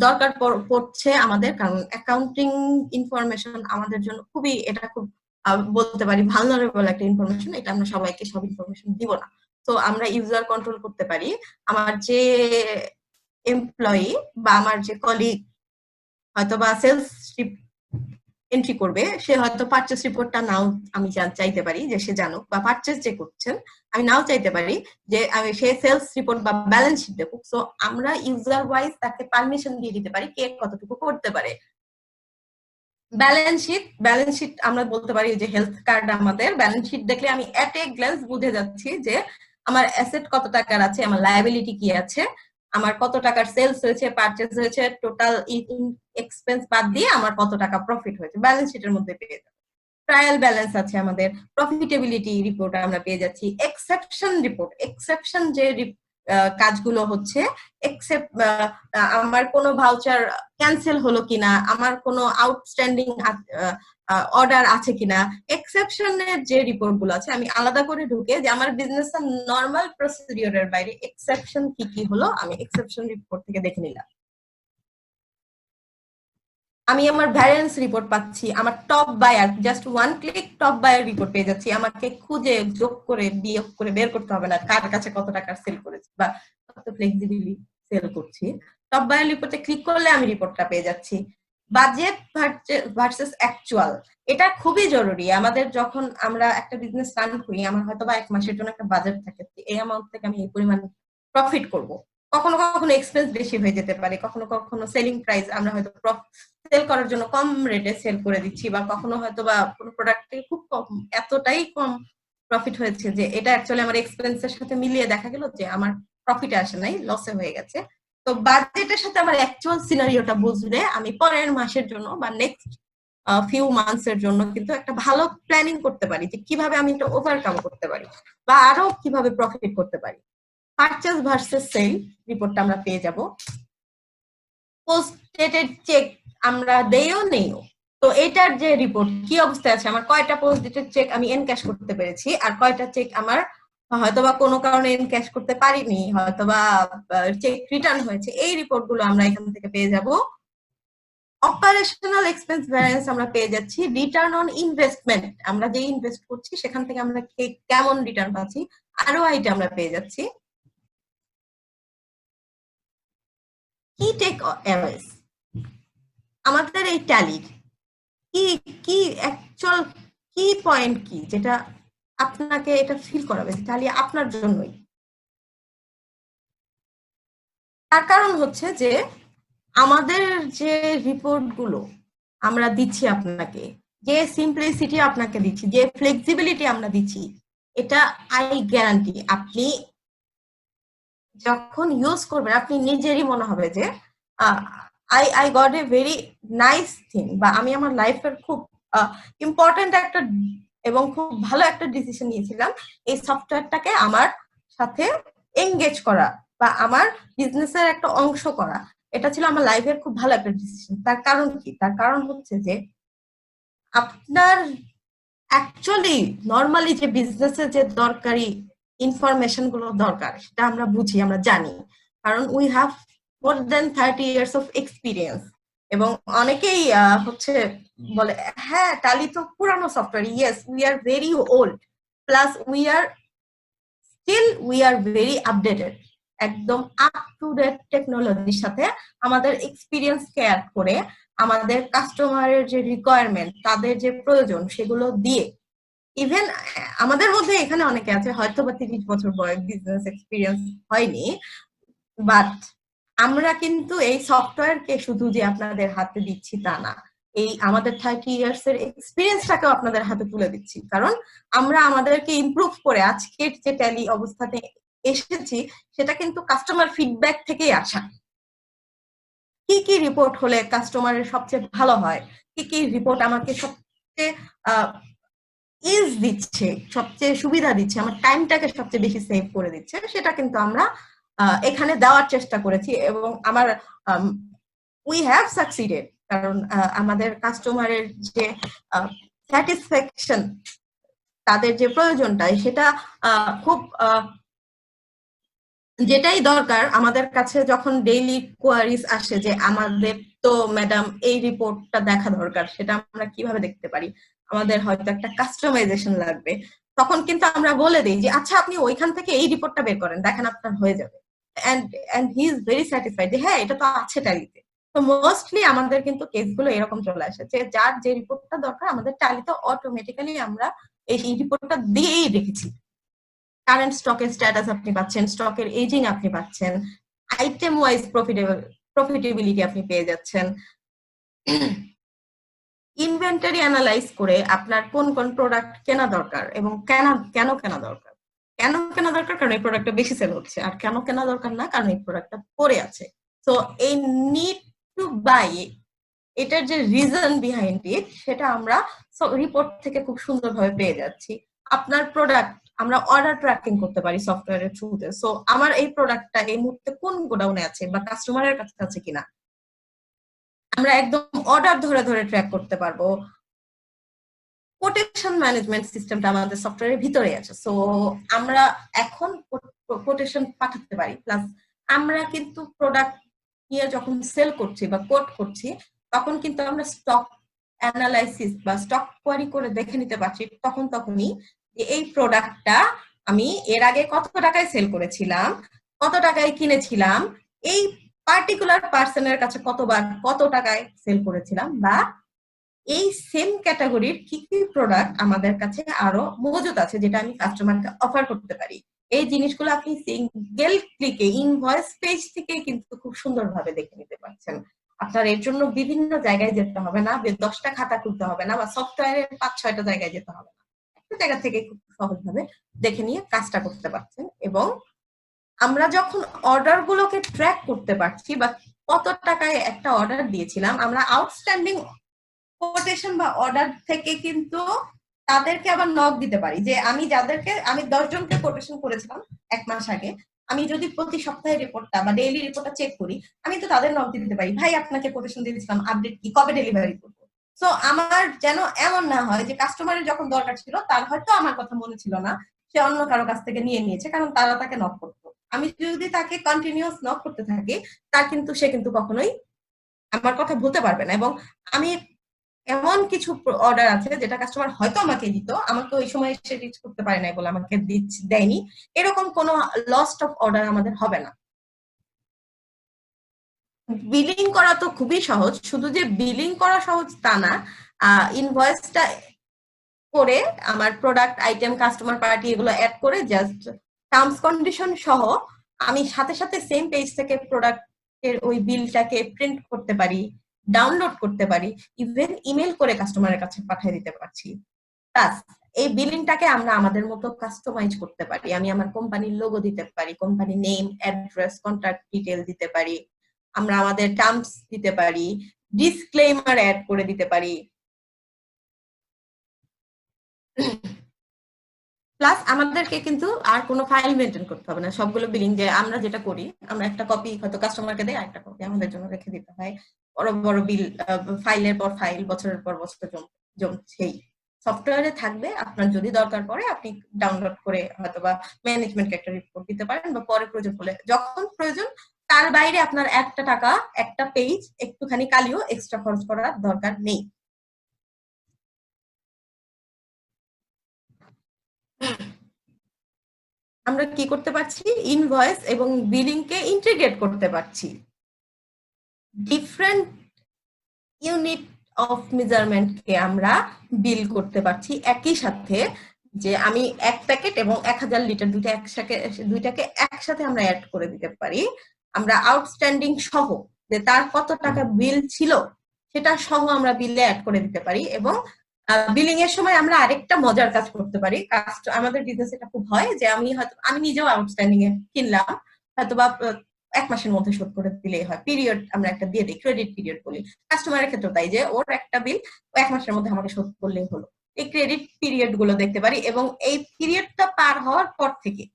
দরকার পড়ছে আমাদের, কারণ অ্যাকাউন্টিং ইনফরমেশন আমাদের জন্য খুবই, এটা খুব বলতে পারি ভালনারেবল একটা ইনফরমেশন। এটা আমরা সবাইকে সব ইনফরমেশন দিব না। তো আমরা ইউজার কন্ট্রোল করতে পারি। আমার যে এমপ্লয়ি বা আমার যে কলিগ হয়তো বা সেলস এন্ট্রি করবে, সে হয়তো পারচেস রিপোর্টটা নাও আমি চাইতে পারি যে সে জানুক, বা পারচেস যে করছেন আমি নাও চাইতে পারি যে আমি সে সেলস রিপোর্ট বা ব্যালেন্স শিট দেখুক। সো আমরা ইউজার ওয়াইজ তাকে পারমিশন দিয়ে দিতে পারি কে কতটুকু করতে পারে। ব্যালেন্স শিট আমরা বলতে পারি যে হেলথ কার্ড, আমাদের ব্যালেন্স শিট দেখলে আমি এট এ গ্ল্যান্স বুঝে যাচ্ছি যে আমার অ্যাসেট কত টাকার আছে, আমার লায়াবিলিটি কি আছে, আমার কত টাকার সেলস হয়েছে, পারচেজ হয়েছে, টোটাল এক্সপেন্স বাদ দিয়ে আমার কত টাকা প্রফিট হয়েছে, ব্যালেন্স শিটের মধ্যে পেয়ে যাবো। ট্রায়াল ব্যালেন্স আছে আমাদের, প্রফিটেবিলিটি রিপোর্ট আমরা পেয়ে যাচ্ছি, এক্সেপশন রিপোর্ট, এক্সেপশন যে কাজগুলো হচ্ছে এক্সেপ্ট আমার কোনো ভাউচার ক্যান্সেল হলো কিনা, আমার কোনো আউটস্ট্যান্ডিং অর্ডার আছে কিনা, এক্সেপশনের যে রিপোর্ট গুলো আছে আমি আলাদা করে ঢুকে যে আমার বিজনেস নর্মাল প্রসিডিওরের বাইরে এক্সেপশন কি কি হলো আমি এক্সেপশন রিপোর্ট থেকে দেখে নিলাম। আমি আমার ভ্যারিয়েন্স রিপোর্ট পাচ্ছি, আমার top buyer just one click top buyer report পেয়ে যাচ্ছি, আমাকে খুঁজে যোগ করে বিয়োগ করে বের করতে হবে না কার কাছে কত টাকার সেল করেছি বা কত ফ্লেক্সিবিলি সেল করছি। টপ বায়ার রিপোর্টে ক্লিক করলে আমি রিপোর্টটা পেয়ে যাচ্ছি। বাজেট ভার্সেস অ্যাকচুয়াল, এটা খুবই জরুরি আমাদের যখন আমরা একটা বিজনেস রান করি। আমার হয়তো বা 1 মাসের জন্য একটা বাজেট থাকে, এই অ্যামাউন্ট থেকে আমি এই পরিমাণ প্রফিট করব। কখনো কখনো এক্সপেন্স বেশি হয়ে যেতে পারে, কখনো কখনো সেলিং প্রাইস আমরা হয়তো সেল করার জন্য কম রেটে সেল করে দিচ্ছি, বা কখনো হয়তো বা কোনো প্রোডাক্টে খুব কম, এতটাই কম প্রফিট হয়েছে যে এটা অ্যাকচুয়ালি আমার এক্সপেন্সের সাথে মিলিয়ে দেখা গেল যে আমার প্রফিটে আসে নাই, লসে হয়ে গেছে। তো বাজেটের সাথে আমার অ্যাকচুয়াল সিনারিওটা বুঝলে আমি পরের মাসের জন্য বা নেক্সট ফিউ মান্থস এর জন্য কিন্তু একটা ভালো প্ল্যানিং করতে পারি যে কিভাবে আমি এটা ওভারকাম করতে পারি বা আরো কিভাবে প্রফিট করতে পারি। পারচেজ ভার্সেস সেল রিপোর্টটা আমরা পেয়ে যাব। পোস্ট ডেটেড চেক আমরা দেইও নেইও, তো এটার যে রিপোর্ট কি অবস্থায় আছে, আমার কয়টা পোস্ট ডেটেড চেক আমি এনক্যাশ করতে পেরেছি আর কয়টা চেক আমার হয়তোবা কোনো কারণে এনক্যাশ করতে পারিনি, হয়তোবা চেক রিটার্ন হয়েছে, এই রিপোর্ট গুলো আমরা এখান থেকে পেয়ে যাব। অপারেশনাল এক্সপেন্স ভ্যারিয়েন্স আমরা পেয়ে যাচ্ছি। রিটার্ন অন ইনভেস্টমেন্ট, আমরা যে ইনভেস্ট করছি সেখান থেকে আমরা কেমন রিটার্ন পাচ্ছি, আরওআইটা আমরা পেয়ে যাচ্ছি। কি টেক অ্যাওয়েজ, আমাদের এই ট্যালির কি কি অ্যাকচুয়াল কি পয়েন্ট কি যেটা আপনাকে এটা ফিল করাবে ট্যালি আপনার জন্যই। তার কারণ হচ্ছে যে আমাদের যে রিপোর্ট গুলো আমরা দিচ্ছি আপনাকে, যে সিম্পলিসিটি আপনাকে দিচ্ছি, যে ফ্লেক্সিবিলিটি আমরা দিচ্ছি, এটা আই গ্যারান্টি আপনি যখন ইউজ করবেন আপনি নিজেরই মনে হবে যে I got a very nice thing, বা আমি আমার লাইফের খুব ইম্পর্টেন্ট একটা এবং খুব ভালো একটা ডিসিশন নিয়েছিলাম এই সফটওয়্যারটাকে আমার সাথে এঙ্গেজ করা বা আমার বিজনেসের একটা অংশ করা। এটা ছিল আমার লাইফের খুব ভালো একটা ডিসিশন। তার কারণ কি? তার কারণ হচ্ছে যে আপনার অ্যাকচুয়ালি নর্মালি যে বিজনেসে যে দরকারি ইনফরমেশন গুলো দরকার সেটা আমরা বুঝি, আমরা জানি, কারণ we have more than 30 years of experience. এবং অনেকেই হচ্ছে বলে হ্যাঁ টালি তো পুরানো software, yes we are very old, plus we are very updated, একদম আপ টু ডেট টেকনোলজির সাথে আমাদের এক্সপিরিয়েন্স শেয়ার করে আমাদের কাস্টমারের যে রিকোয়ারমেন্ট, তাদের যে প্রয়োজন সেগুলো দিয়ে। ইভেন আমাদের মধ্যে এখানে অনেকে আছে হয়তো বা 30 বছর বয়স বিজনেস এক্সপিরিয়েন্স হয়নি, বাট আমরা কিন্তু এই সফটওয়্যারকে শুধু যে আপনাদের হাতে দিচ্ছি তা না, এই আমাদের 30 ইয়ার্স এর এক্সপিরিয়েন্সটাকেও আপনাদের হাতে তুলে দিচ্ছি, কারণ আমরা আমাদেরকে ইমপ্রুভ করে আজকের যে ট্যালি অবস্থাতে এসেছি সেটা কিন্তু কাস্টমার ফিডব্যাক থেকেই আসা। কি কি রিপোর্ট হলে কাস্টমারের সবচেয়ে ভালো হয়, কি কি রিপোর্ট আমাকে সবচেয়ে ইজ দিচ্ছে, সবচেয়ে সুবিধা দিচ্ছে, আমার টাইমটাকে সবচেয়ে বেশি সেভ করে দিচ্ছে, সেটা কিন্তু আমরা এখানে দেওয়ার চেষ্টা করেছি এবং আমার উই হ্যাভ সাকসিডেড। কারণ আমাদের কাস্টমারের যে স্যাটিসফ্যাকশন, তাদের যে প্রয়োজনটা সেটা খুব যেটাই দরকার আমাদের কাছে যখন ডেইলি কোয়ারিজ আসে যে আমাদের তো ম্যাডাম এই রিপোর্টটা দেখা দরকার, সেটা আমরা কিভাবে দেখতে পারি, আমাদের হয়তো একটা কাস্টমাইজেশন লাগবে, তখন কিন্তু আমরা বলে দিই যে আচ্ছা আপনি ওইখান থেকে এই রিপোর্টটা বের করেন, দেখেন আপনার হয়ে যাবে। And he is very satisfied যে হ্যাঁ এটা তো আছে ট্যালিতে। তো মোস্টলি আমাদের কিন্তু কেসগুলো এরকম চলে আসে যে যার যে রিপোর্টটা দরকার আমাদের ট্যালিতে অটোমেটিক্যালি আমরা এই রিপোর্টটা দিয়েই রেখেছি। কারেন্ট স্টকের স্ট্যাটাস আপনি পাচ্ছেন, স্টকের এজিং আপনি পাচ্ছেন, আইটেম ওয়াইজ প্রফিটেবিলিটি আপনি পেয়ে যাচ্ছেন, ইনভেন্টরি অ্যানালাইজ করে আপনার কোন কোন প্রোডাক্ট কেনা দরকার এবং কেন কেনা দরকার, কেন কেনা দরকার কারণ এই প্রোডাক্টটা বেশি সেল হচ্ছে, আর কেন কেনা দরকার না কারণ এই প্রোডাক্টটা পড়ে আছে। তো এই নিড টু বাই, এটার যে রিজন বিহাইন্ড ইট সেটা আমরা রিপোর্ট থেকে খুব সুন্দরভাবে পেয়ে যাচ্ছি। আপনার প্রোডাক্ট আমরা অর্ডার ট্র্যাকিং করতে পারি সফটওয়্যারের থ্রুতে। সো আমার এই প্রোডাক্টটা এই মুহূর্তে কোন গোডাউনে আছে বা কাস্টমারের কাছে আছে কিনা আমরা একদম অর্ডার ধরে ধরে ট্র্যাক করতে পারবো। কোটেশন ম্যানেজমেন্ট সিস্টেমটা আমাদের সফটওয়্যারের ভিতরে আছে। সো আমরা এখন কোটেশন পাঠাতে পারি, প্লাস আমরা কিন্তু প্রোডাক্ট নিয়ে যখন সেল করছি বা কোট করছি তখন কিন্তু আমরা স্টক অ্যানালাইসিস বা স্টক কোয়ারি করে দেখে নিতে পারছি তখনই যে এই প্রোডাক্টটা আমি এর আগে কত টাকায় সেল করেছিলাম, কত টাকায় কিনেছিলাম, এই পার্টিকুলার পার্সনের কাছে কতবার কত টাকায় সেল করেছিলাম, বা এই সেম ক্যাটাগরির কি কি প্রোডাক্ট আমাদের কাছে আরো মজুদ আছে যেটা আমি কাস্টমারকে অফার করতে পারি। এই জিনিসগুলো আপনি সিঙ্গেল ক্লিকে ইনভয়েস পেজ থেকে কিন্তু খুব সুন্দরভাবে দেখে নিতে পারছেন। আপনার এর জন্য বিভিন্ন জায়গায় যেতে হবে না, 10টা খাতা খুলতে হবে না, বা সফটওয়্যারের 5-6টা জায়গায় যেতে হবে না, একটা জায়গা থেকে খুব সহজভাবে দেখে নিয়ে কাজটা করতে পারছেন। এবং আমরা যখন অর্ডার গুলোকে ট্র্যাক করতে পারছি বা কত টাকায় একটা অর্ডার দিয়েছিলাম, আমরা আউটস্ট্যান্ডিং কোটেশন বা অর্ডার থেকে কিন্তু তাদেরকে আবার নক দিতে পারি যে আমি 10 জনকে কোটেশন করেছিলাম 1 মাস আগে, আমি যদি প্রতি সপ্তাহে রিপোর্টটা বা ডেইলি রিপোর্টটা চেক করি, আমি তো তাদের নক দিতে পারি, ভাই আপনাকে কোটেশন দিয়েছিলাম, আপডেট কি, কবে ডেলিভারি করবো। সো আমার যেন এমন না হয় যে কাস্টমারের যখন দরকার ছিল তার হয়তো আমার কথা মনে ছিল না, সে অন্য কারো কাছ থেকে নিয়ে নিয়েছে, কারণ তারা তাকে নক করতো। আমি যদি তাকে কন্টিনিউয়াস নক করতে থাকি সে কিন্তু কখনোই আমার কথা বলতে পারবে না। এবং আমি এমন কিছু অর্ডার আছে যেটা কাস্টমার হয়তো আমাকে দিত, আমাকে ওই সময় সে রিচ করতে পারে নাই বলে আমাকে দেয়নি, এরকম কোনো লস্ট অফ অর্ডার আমাদের হবে না। বিলিং করা তো খুবই সহজ, শুধু যে বিলিং করা সহজ তা না, ইনভয়েসটা করে আমার প্রোডাক্ট আইটেম কাস্টমার পার্টি এগুলো অ্যাড করে জাস্ট টার্মস কন্ডিশন সহ আমি সাথে সাথে সেম পেজ থেকে প্রোডাক্টের ওই বিলটাকে প্রিন্ট করতে পারি, ডাউনলোড করতে পারি, ইভেন ইমেল করে কাস্টমারের কাছে পাঠিয়ে দিতে পারছি। প্লাস এই বিলিংটাকে আমরা আমাদের মতো কাস্টমাইজ করতে পারি। আমি আমার কোম্পানির লোগো দিতে পারি, company name, address, contact detail দিতে পারি, আমরা আমাদের টার্মস দিতে পারি, ডিসক্লেইমার অ্যাড করে দিতে পারি। প্লাস আমাদেরকে কিন্তু আর কোনো ফাইল মেনটেন করতে হবে না, সবগুলো বিলিং যে আমরা যেটা করি, আমরা একটা কপি হয়তো কাস্টমারকে দেই, একটা কপি আমাদের জন্য রেখে দিতে হয়, বড় বড় বিল ফাইলের পর ফাইল বছরের পর বছর জমছেই। সফটওয়্যারে থাকবে, আপনার যদি দরকার পড়ে আপনি ডাউনলোড করে হয়তো বা ম্যানেজমেন্টকে একটা রিপোর্ট দিতে পারেন, বা পরে প্রয়োজন হলে যখন প্রয়োজন, তার বাইরে আপনার একটা টাকা একটা পেজ একটুখানি কালিও এক্সট্রা খরচ করার দরকার নেই। আমরা কি করতে পারছি, ইনভয়েস এবং বিলিং কে ইন্টিগ্রেট করতে পারছি, ডিফারেন্ট ইউনিট অফ মেজারমেন্ট কে আমরা বিল করতে পারছি একই সাথে। যে আমি 1 প্যাকেট এবং 1000 লিটার দুইটাকে একসাথে আমরা অ্যাড করে দিতে পারি, আমরা আউটস্ট্যান্ডিং সহ যে তার কত টাকা বিল ছিল সেটা সহ আমরা বিলে অ্যাড করে দিতে পারি। এবং বিলিং এর সময় আমরা আরেকটা মজার কাজ করতে পারি, আমাদের বিজনেস এটা খুব হয় যে আমি নিজেও আউটস্ট্যান্ডিং এ কিনলাম, হয়তোবা 1 মাসের মধ্যে শোধ করে দিলেই হয়, পিরিয়ড আমরা একটা দিয়ে দিই, ক্রেডিট পিরিয়ড বলি। কাস্টমারের ক্ষেত্রে তাই, যে ওর একটা বিল 1 মাসের মধ্যে আমাকে শোধ করলেই হলো, এই ক্রেডিট পিরিয়ড গুলো দেখতে পারি। এবং এই পিরিয়ডটা পার হওয়ার পর থেকে,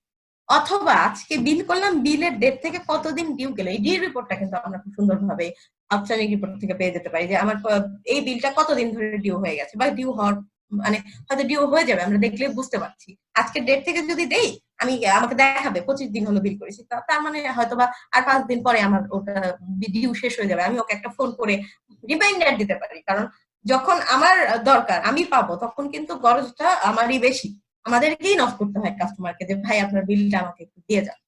অথবা আজকে বিল করলাম, বিলের ডেট থেকে কতদিন ডিউ গেল, এই ডিউ রিপোর্টটা কিন্তু আমরা খুব সুন্দরভাবে আউটস্ট্যান্ডিং রিপোর্ট থেকে পেয়ে যেতে পারি, যে আমার এই বিলটা কতদিন ধরে ডিউ হয়ে গেছে, বা ডিউ হওয়ার মানে হয়তো ডিউ হয়ে যাবে, আমরা দেখলে বুঝতে পারছি। আজকের ডেট থেকে যদি দেই, আমাকে দেখাবে 25 দিন হলো বিল করেছি, তার মানে হয়তোবা আর 5 দিন পরে আমার ওটা ডিউ শেষ হয়ে যাবে, আমি ওকে একটা ফোন করে রিমাইন্ডার দিতে পারি। কারণ যখন আমার দরকার আমি পাবো, তখন কিন্তু গরজটা আমারই বেশি, আমাদেরকেই নক করতে হয় কাস্টমারকে যে ভাই আপনার বিলটা আমাকে একটু দিয়ে যান।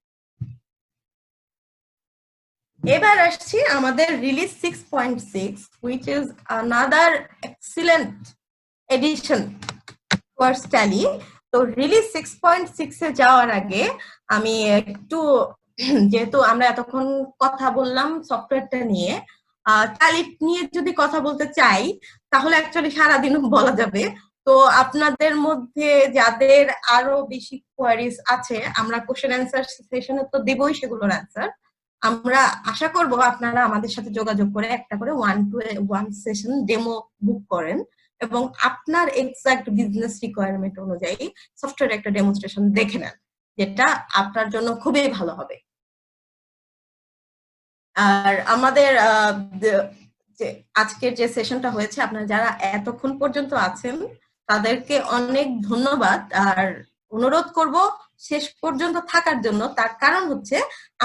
এবার আসছি আমাদের release 6.6, which is another excellent addition towards Tally. তো রিলিজ 6.6 এ যাওয়ার আগে আমি একটু, যেহেতু আমরা এতক্ষণ কথা বললাম সফটওয়্যারটা নিয়ে, ট্যালি নিয়ে যদি কথা বলতে চাই তাহলে অ্যাকচুয়ালি সারাদিন বলা যাবে। তো আপনাদের মধ্যে যাদের আরো বেশি কোয়ারিজ আছে, আমরা কোশ্চেন অ্যান্সার সেশনে তো দেবই সেগুলোর অ্যান্সার। আমরা আশা করব আপনারা আমাদের সাথে যোগাযোগ করে একটা করে 1-to-1 সেশন ডেমো বুক করেন, এবং আপনার এক্সাক্ট বিজনেস রিকোয়ারমেন্ট অনুযায়ী সফটওয়্যার একটা ডেমনস্ট্রেশন দেখে নেন, যেটা আপনার জন্য খুবই ভালো হবে। আর আমাদের আজকের যে সেশনটা হয়েছে, আপনারা যারা এতক্ষণ পর্যন্ত আছেন তাদেরকে অনেক ধন্যবাদ। আর অনুরোধ করব শেষ পর্যন্ত থাকার জন্য, তার কারণ হচ্ছে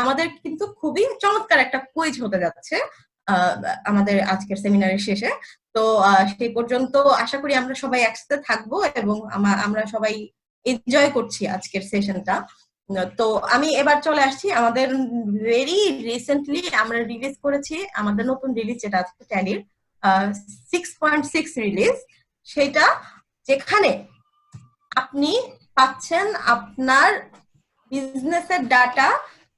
আমাদের কিন্তু খুবই চমৎকার একটা কুইজ হতে যাচ্ছে আমাদের আজকের সেমিনারের শেষে। তো সেই পর্যন্ত আশা করি আমরা সবাই একসাথে থাকবো এবং আমরা সবাই এনজয় করছি আজকের সেশনটা। তো আমি এবার চলে আসছি আমাদের ভেরি রিসেন্টলি আমরা রিলিজ করেছি আমাদের নতুন রিলিজ, যেটা আছে ট্যালির 6.6 রিলিজ, সেটা যেখানে আপনি পাচ্ছেন আপনার বিজনেসের ডাটা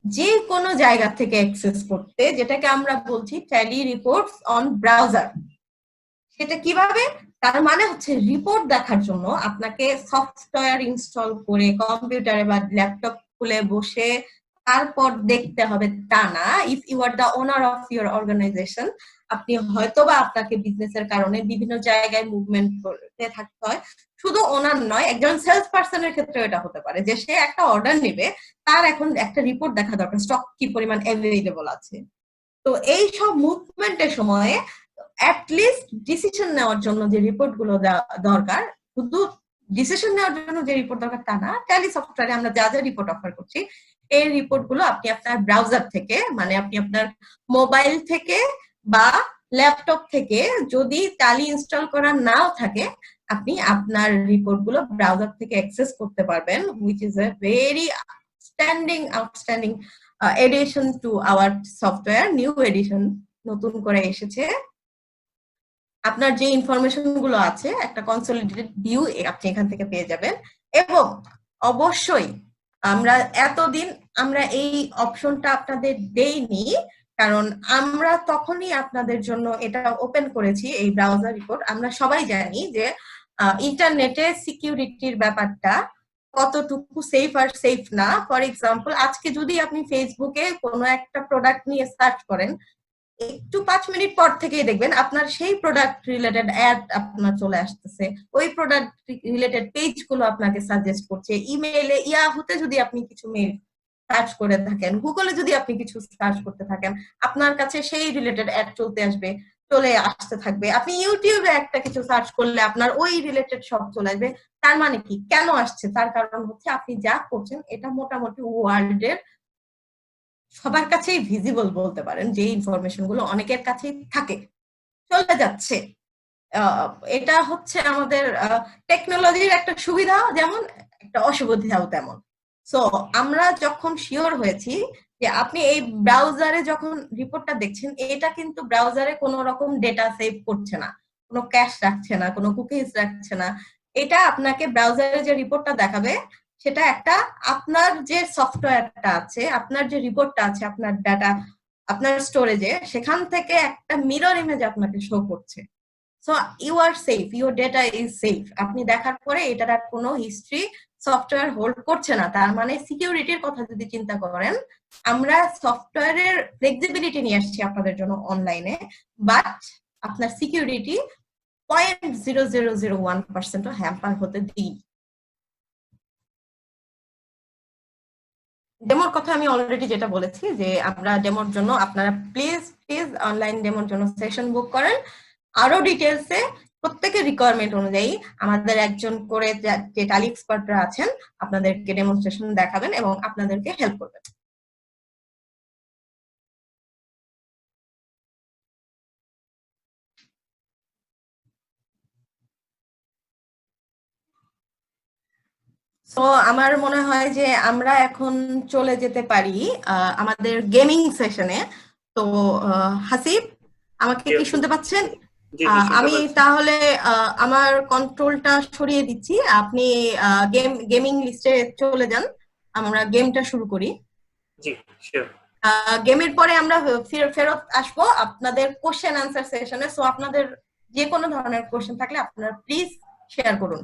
যে কোনো জায়গা থেকে অ্যাক্সেস করতে, যেটাকে আমরা বলছি ট্যালি রিপোর্টস অন ব্রাউজার। সেটা কিভাবে? তার মানে হচ্ছে রিপোর্ট দেখার জন্য আপনাকে সফটওয়্যার ইনস্টল করে কম্পিউটারে বা ল্যাপটপ খুলে বসে তারপর দেখতে হবে তা না। If you are the owner of your organisation, আপনি হয়তোবা আপনাকে বিজনেসের কারণে বিভিন্ন জায়গায় মুভমেন্ট করতে থাকতে হয়। শুধু ওনার নয়, একজন সেলস পার্সনের ক্ষেত্রে এটা হতে পারে যে সে একটা অর্ডার নেবে, তার এখন একটা রিপোর্ট দেখা দরকার, স্টক কি পরিমাণ অ্যাভেলেবল আছে। তো এই সব মুভমেন্টের সময়ে অ্যাটলিস্ট ডিসিশন নেওয়ার জন্য যে রিপোর্ট গুলো দরকার, শুধু ডিসিশন নেওয়ার জন্য যে রিপোর্ট দরকার তা না, ট্যালি সফটওয়্যারে আমরা যা যা রিপোর্ট অফার করছি এই রিপোর্ট গুলো আপনি আপনার ব্রাউজার থেকে, মানে আপনি আপনার মোবাইল থেকে বা ল্যাপটপ থেকে, যদি ট্যালি ইনস্টল করা নাও থাকে, আপনি আপনার রিপোর্ট গুলো ব্রাউজার থেকে অ্যাক্সেস করতে পারবেন, which is a very outstanding addition to our software. New edition নতুন করে এসেছে। আপনার যে ইনফরমেশন গুলো আছে একটা কনসলিডেটেড ভিউ আপনি এখান থেকে পেয়ে যাবেন। এবং অবশ্যই আমরা এতদিন আমরা এই অপশনটা আপনাদের দেইনি, কারণ আমরা তখনই আপনাদের জন্য এটা ওপেন করেছি এই ব্রাউজার রিপোর্ট। আমরা সবাই জানি যে ইন্টারনেটে সিকিউরিটির ব্যাপারটা কতটুকু সেফ আর সেফ না। ফর এক্সাম্পল, আজকে যদি আপনি ফেসবুকে কোনো একটা প্রোডাক্ট নিয়ে সার্চ করেন, একটু 5 মিনিট পর থেকেই দেখবেন আপনার সেই প্রোডাক্ট রিলেটেড অ্যাড আপনার চলে আসতেছে, ওই প্রোডাক্ট রিলেটেড পেজ গুলো আপনাকে সাজেস্ট করছে। ইমেইলে, ইয়াহুতে যদি আপনি কিছু মেইল সার্চ করে থাকেন, গুগলে যদি আপনি কিছু সার্চ করতে থাকেন, আপনার কাছে সেই রিলেটেড অ্যাড চলে আসতে থাকবে। আপনি ইউটিউবে একটা কিছু সার্চ করলে আপনার ওই রিলেটেড সব চলে আসবে। তার মানে কি, কেন আসছে? তার কারণ হচ্ছে আপনি যা করছেন এটা মোটামুটি ওয়ার্ল্ডের সবার কাছেই ভিজিবল বলতে পারেন, যে ইনফরমেশন গুলো অনেকের কাছেই থাকে, চলে যাচ্ছে। এটা হচ্ছে আমাদের টেকনোলজির একটা সুবিধা, যেমন একটা অসুবিধাও তেমন। সো আমরা যখন শিওর হয়েছি যে আপনি এই ব্রাউজারে যখন রিপোর্টটা দেখছেন, এটা কিন্তু ব্রাউজারে কোনো রকম ডেটা সেভ করছে না, কোনো ক্যাশ রাখছে না, কোনো কুকিজ রাখছে না। এটা আপনাকে ব্রাউজারে যে রিপোর্টটা দেখাবে সেটা একটা আপনার যে সফটওয়্যারটা আছে, আপনার যে রিপোর্টটা আছে, আপনার ডাটা আপনার স্টোরেজে, সেখান থেকে একটা মিরর ইমেজ আপনাকে শো করছে। So you are safe, your data is safe. আপনি দেখার পরে এটার আর কোনো হিস্ট্রি সফটওয়্যার হোল্ড করছে না। তার মানে সিকিউরিটির কথা যদি চিন্তা করেন, আমরা সফটওয়্যারের ফ্লেক্সিবিলিটি নিয়ে আসছি আপনাদের জন্য অনলাইনে, বাট আপনার সিকিউরিটি 0.0001% হ্যাম্পার হতে দিই। ডেমোর কথা আমি অলরেডি যেটা বলেছি, যে আমরা ডেমোর জন্য আপনারা প্লিজ অনলাইন ডেমোর জন্য সেশন বুক করেন। আরো ডিটেলসে প্রত্যেকের রিকোয়ারমেন্ট অনুযায়ী আমাদের একজন করে যে ট্যালি এক্সপার্টরা আছেন আপনাদেরকে ডেমনস্ট্রেশন দেখাবেন এবং আপনাদেরকে হেল্প করবেন। তো আমার মনে হয় যে আমরা এখন চলে যেতে পারি আমাদের গেমিং সেশনে। তো হাসিব, আমাকে কি শুনতে পাচ্ছেন? আমি তাহলে আমার কন্ট্রোলটা সরিয়ে দিচ্ছি, আপনি গেমিং লিস্টে চলে যান, আমরা গেমটা শুরু করি। জি শিওর। গেমের পরে আমরা ফেরত আসবো আপনাদের কোশ্চেন আনসার সেশনে। সো আপনাদের যে কোনো ধরনের কোশ্চেন থাকলে আপনারা প্লিজ শেয়ার করুন।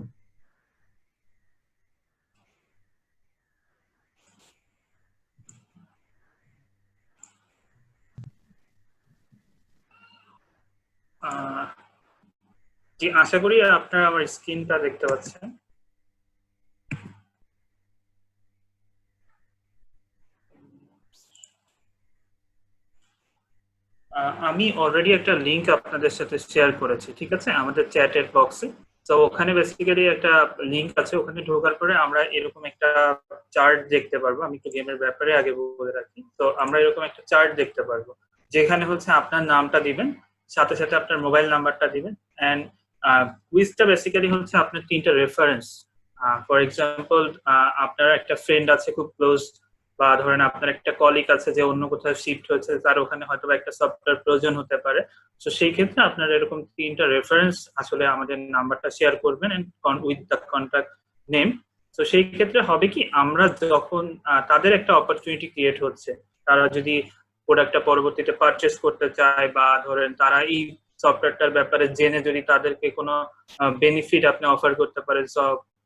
জি, আশা করি আপনারা আমার স্ক্রিনটা দেখতে পাচ্ছেন। আমি অলরেডি একটা লিংক আপনাদের সাথে শেয়ার করেছি, ঠিক আছে, আমাদের চ্যাটের বক্সে। তো ওখানে বেসিক্যালি একটা লিংক আছে, ওখানে ঢোকার পরে আমরা এরকম একটা চার্ট দেখতে পারবো। আমি একটু গেমের ব্যাপারে আগে বলে রাখি। তো আমরা এরকম একটা চার্ট দেখতে পারবো, যেখানে হচ্ছে আপনার নামটা দিবেন, সাথে সাথে আপনার মোবাইল নাম্বারটা দিবেন, অ্যান্ড কুইজটা বেসিক্যালি হচ্ছে আপনার তিনটা রেফারেন্স। ফর এক্সাম্পল, আপনার একটা ফ্রেন্ড আছে খুব ক্লোজ, বা ধরেন আপনার একটা কলিগ আছে যে অন্য কোথাও শিফট হয়েছে, তার ওখানে হয়তো একটা সফটওয়্যার প্রয়োজন হতে পারে। তো সেই ক্ষেত্রে আপনার এরকম তিনটা রেফারেন্স আসলে আমাদের নাম্বারটা শেয়ার করবেন উইথ দ্য কন্ট্যাক্ট নেম। তো সেই ক্ষেত্রে হবে কি, আমরা যখন তাদের একটা অপরচুনিটি ক্রিয়েট হচ্ছে, তারা যদি প্রোডাক্টটা পরবর্তীতে পারচেস করতে চায়, বা ধরেন তারা এই সফটওয়্যারটার ব্যাপারে জেনে যদি তাদেরকে কোনো বেনিফিট আপনি অফার করতে পারেন,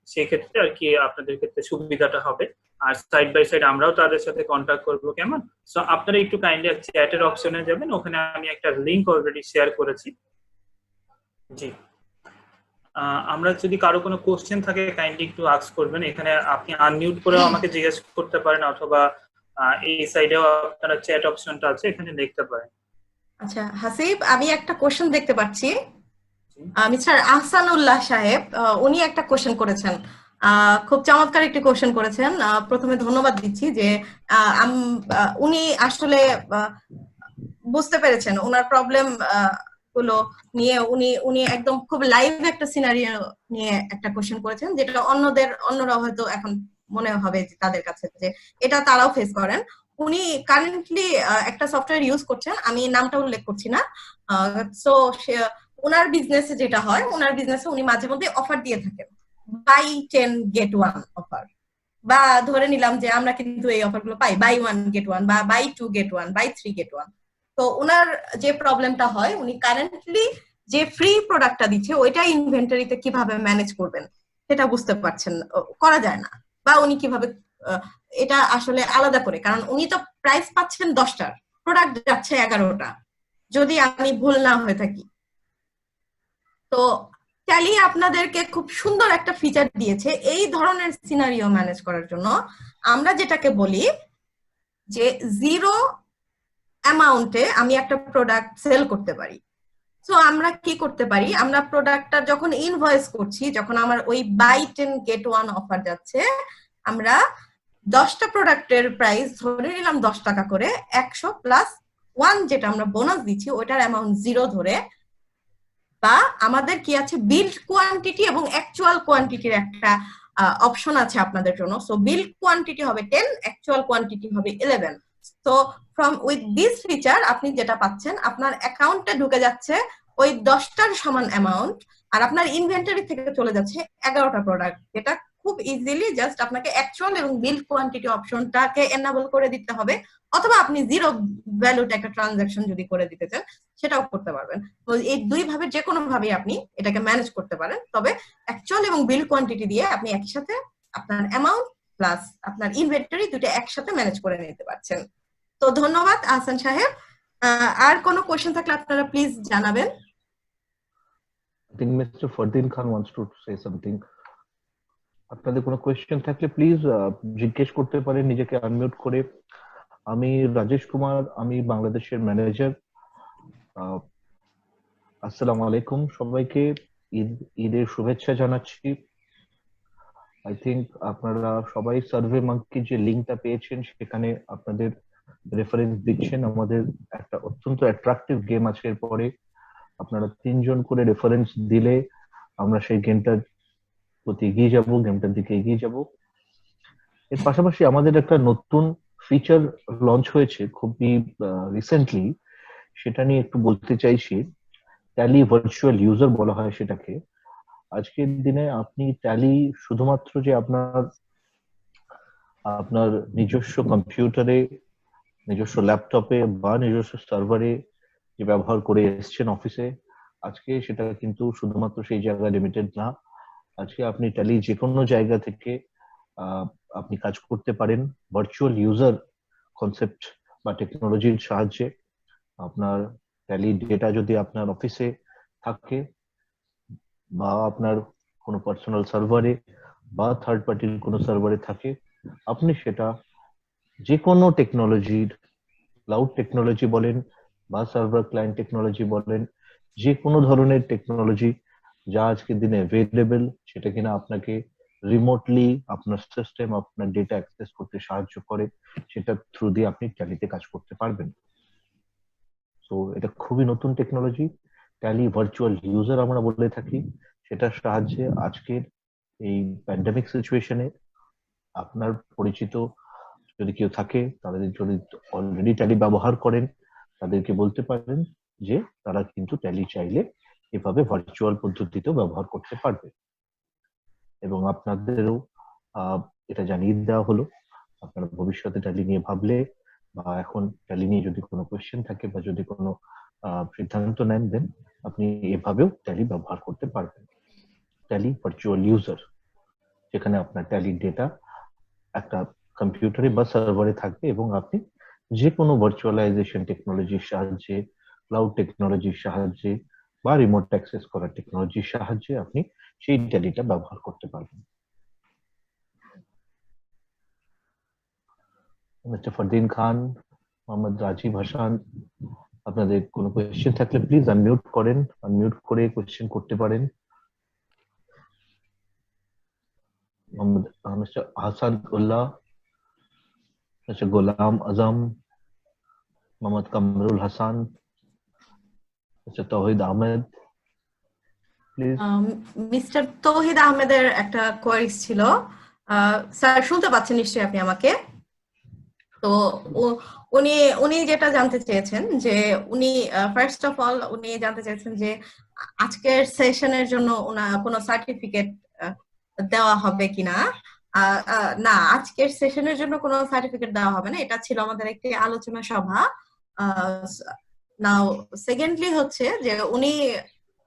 সেই ক্ষেত্রে আর কি আপনাদের ক্ষেত্রে সুবিধাটা হবে। আর সাইড বাই সাইড আমরাও তাদের সাথে কন্ট্যাক্ট করবো, কেমন? সো আপনারা একটু কাইন্ডলি চ্যাটের অপশনে যাবেন, ওখানে আমি একটা লিংক অলরেডি শেয়ার করেছি। জি, আমরা যদি কারো কোনো কোশ্চেন থাকে কাইন্ডলি একটু আস্ক করবেন। এখানে আপনি আনমিউট করেও আমাকে জিজ্ঞেস করতে পারেন, অথবা এই সাইডেও আপনারা চ্যাট অপশনটা আছে, এখানে লিখতে পারেন। আচ্ছা হাসিব, আমি একটা কোশ্চেন দেখতে পাচ্ছি। মিস্টার আহসানুল্লাহ সাহেব, উনি একটা কোশ্চেন করেছেন, খুব চমৎকার একটি কোশ্চেন করেছেন। প্রথমে ধন্যবাদ দিচ্ছি যে উনি আসলে বুঝতে পেরেছেন ওনার প্রবলেম গুলো নিয়ে। উনি উনি একদম খুব লাইভ একটা সিনারিও নিয়ে একটা কোশ্চেন করেছেন, যেটা অন্যরা হয়তো এখন মনে হবে যে তাদের কাছে যে এটা তারাও ফেস করেন। উনি কারেন্টলি একটা সফটওয়্যার ইউজ করছেন, আমি নামটা উল্লেখ করছি না। সো ওনার বিজনেসে যেটা হয়, ওনার বিজনেসে উনি মাঝে মধ্যে অফার দিয়ে থাকেন, বাই 10 গেট 1 অফার। বা ধরে নিলাম যে আমরা কিন্তু এই অফারগুলো পাই, বাই 1 গেট 1 বা বাই 2 গেট 1, বাই 3 গেট 1। তো ওনার যে প্রবলেমটা হয়, উনি কারেন্টলি যে ফ্রি প্রোডাক্টটা দিচ্ছে ওইটা ইনভেন্টরিতে কিভাবে ম্যানেজ করবেন সেটা বুঝতে পারছেন, করা যায় না। বা উনি কিভাবে এটা আসলে আলাদা করে, কারণ উনি তো প্রাইস পাচ্ছেন 10টার, প্রোডাক্ট যাচ্ছে 11টা, যদি আমি ভুল না হয়ে থাকি। তো ট্যালি আপনাদেরকে খুব সুন্দর একটা ফিচার দিয়েছে এই ধরনের সিনারিও ম্যানেজ করার জন্য। আমরা যেটাকে বলি যে জিরো অ্যামাউন্টে আমি একটা প্রোডাক্ট সেল করতে পারি। সো আমরা কি করতে পারি, আমরা প্রোডাক্টটা যখন ইনভয়েস করছি, যখন আমার ওই বাই 10 গেট 1 অফার যাচ্ছে, আমরা 10টা প্রোডাক্টের প্রাইস ধরে নিলাম 10 টাকা করে, 100 প্লাস 1 যেটা আমরা বোনাস দিচ্ছি ওইটার অ্যামাউন্ট 0 ধরে। বা আমাদের কি আছে, বিল্ড কোয়ান্টিটি এবং অ্যাকচুয়াল কোয়ান্টিটির একটা অপশন আছে আপনাদের জন্য। সো বিল্ড কোয়ান্টিটি হবে 10, অ্যাকচুয়াল কোয়ান্টিটি হবে 11। So from with this feature আপনি যেটা পাচ্ছেন, আপনার অ্যাকাউন্টে ঢুকে যাচ্ছে ওই 10টার সমান অ্যামাউন্ট, আর আপনার ইনভেন্টরি থেকে চলে যাচ্ছে 11টা প্রোডাক্ট, যেটা খুব ইজিলি জাস্ট আপনাকে অ্যাকচুয়াল এবং বিল্ড কোয়ান্টিটি অপশনটাকে এনাবল করে দিতে হবে, অথবা আপনি জিরো ভ্যালুতে একটা ট্রানজাকশন যদি করে দিতে চান সেটাও করতে পারবেন। তো এই দুই ভাবে যে কোনো ভাবে আপনি এটাকে ম্যানেজ করতে পারেন, তবে অ্যাকচুয়াল এবং বিল কোয়ান্টিটি দিয়ে আপনি একই সাথে আপনার অ্যামাউন্ট প্লাস আপনার ইনভেন্টরি দুটো একসাথে ম্যানেজ করে নিতে পারছেন। তো ধন্যবাদ আহসান সাহেব। আর কোনো কোশ্চেন থাকলে আপনারা প্লিজ জানাবেন। I think Mr. Fardin Khan wants to say something. আপনাদের কোনো কোয়েশ্চেন থাকলে প্লিজ জিজ্ঞেস করতে পারেন নিজেকে আনমিউট করে। আমি রাজেশ কুমার, আমি বাংলাদেশের ম্যানেজার। আসসালামু আলাইকুম সবাইকে, ঈদের শুভেচ্ছা জানাচ্ছি। আই থিঙ্ক আপনারা সবাই সার্ভে মাঙ্কি যে লিঙ্কটা পেয়েছেন সেখানে আপনাদের রেফারেন্স দিচ্ছেন। আমাদের একটা অত্যন্ত অ্যাট্রাকটিভ গেম আছে, এরপরে আপনারা 3জন করে রেফারেন্স দিলে আমরা সেই গেমটার প্রতি এগিয়ে যাব, গেমটার দিকে এগিয়ে যাব। এর পাশাপাশি আমাদের একটা নতুন ফিচার লঞ্চ হয়েছে খুবই রিসেন্টলি, সেটা নিয়ে একটু বলতে চাইছি। ট্যালি ভার্চুয়াল ইউজার বলা হয় সেটাকে। আজকের দিনে আপনি ট্যালি শুধুমাত্র যে আপনার আপনার নিজস্ব কম্পিউটারে, নিজস্ব ল্যাপটপে বা নিজস্ব সার্ভারে যে ব্যবহার করে এসছেন অফিসে, আজকে সেটা কিন্তু শুধুমাত্র সেই জায়গায় লিমিটেড না। আজকে আপনি ট্যালি যে কোনো জায়গা থেকে আপনি কাজ করতে পারেন ভার্চুয়াল ইউজার কনসেপ্ট বা টেকনোলজির সাহায্যে। আপনার ট্যালি ডেটা যদি আপনার অফিসে থাকে, বা আপনার কোনো পার্সোনাল সার্ভারে বা থার্ড পার্টির কোনো সার্ভারে থাকে, আপনি সেটা যে কোনো টেকনোলজির, ক্লাউড টেকনোলজি বলেন বা সার্ভার ক্লায়েন্ট টেকনোলজি বলেন, যে কোনো ধরনের টেকনোলজি যা আজকের দিনে অ্যাভেলেবেল, সেটা কিনা আপনাকে রিমোটলি আপনার সিস্টেম, আপনার ডেটা অ্যাক্সেস করতে সাহায্য করে, সেটা থ্রু দিয়ে আপনি ট্যালিতে কাজ করতে পারবেন। তো এটা খুবই নতুন টেকনোলজি, ট্যালি ভার্চুয়াল ইউজার আমরা বলে থাকি। সেটার সাহায্যে আজকের এই প্যান্ডেমিক সিচুয়েশনে আপনার পরিচিত যদি কেউ থাকে, তাদের যদি অলরেডি ট্যালি ব্যবহার করেন, তাদেরকে বলতে পারেন যে তারা কিন্তু ট্যালি চাইলে এভাবে ভার্চুয়াল পদ্ধতিতেও ব্যবহার করতে পারবে। এবং আপনাদেরও এটা জানিয়ে দেওয়া হলো, আপনারা ভবিষ্যতে ট্যালি নিয়ে ভাবলে বা এখন ট্যালি নিয়ে যদি কোনো কোয়েশ্চেন থাকে বা যদি কোনো সিদ্ধান্ত নেন, দেন আপনি এভাবেও ট্যালি ব্যবহার করতে পারবেন। ট্যালি ভার্চুয়াল ইউজার, যেখানে আপনার ট্যালি ডেটা একটা কম্পিউটারে বা সার্ভারে থাকবে এবং আপনি যে কোনো ভার্চুয়ালাইজেশন টেকনোলজির সাহায্যে, ক্লাউড টেকনোলজির সাহায্যে বা রিমোট অ্যাক্সেস করার টেকনোলজির সাহায্যে আপনি সেই ট্যালিটা ব্যবহার করতে পারবেন। মিস্টার ফারদিন খান, মোহাম্মদ রাজীব হাসান, আপনাদের কোনো কোয়েশ্চেন থাকলে প্লিজ আনমিউট করেন, আনমিউট করে কোয়েশ্চেন করতে পারেন। Mohammad mister Hasan Ullah, mister Golam Azam, Mohammad Kamrul Hasan, mister Touhid Ahmed, please. Mister Touhid আহমেদের একটা কোয়ারিজ ছিল। স্যার শুনতে পাচ্ছেন নিশ্চয়ই আপনি আমাকে? তো উনি উনি যেটা জানতে চেয়েছেন যে উনি ফার্স্ট অফ অল উনি জানতে চেয়েছেন যে আজকের সেশনের জন্য কোনো সার্টিফিকেট দেওয়া হবে কিনা। না, আজকের সেশনের জন্য কোনো সার্টিফিকেট দেওয়া হবে না, এটা ছিল আমাদের একটি আলোচনা সভা। নাও সেকেন্ডলি হচ্ছে যে উনি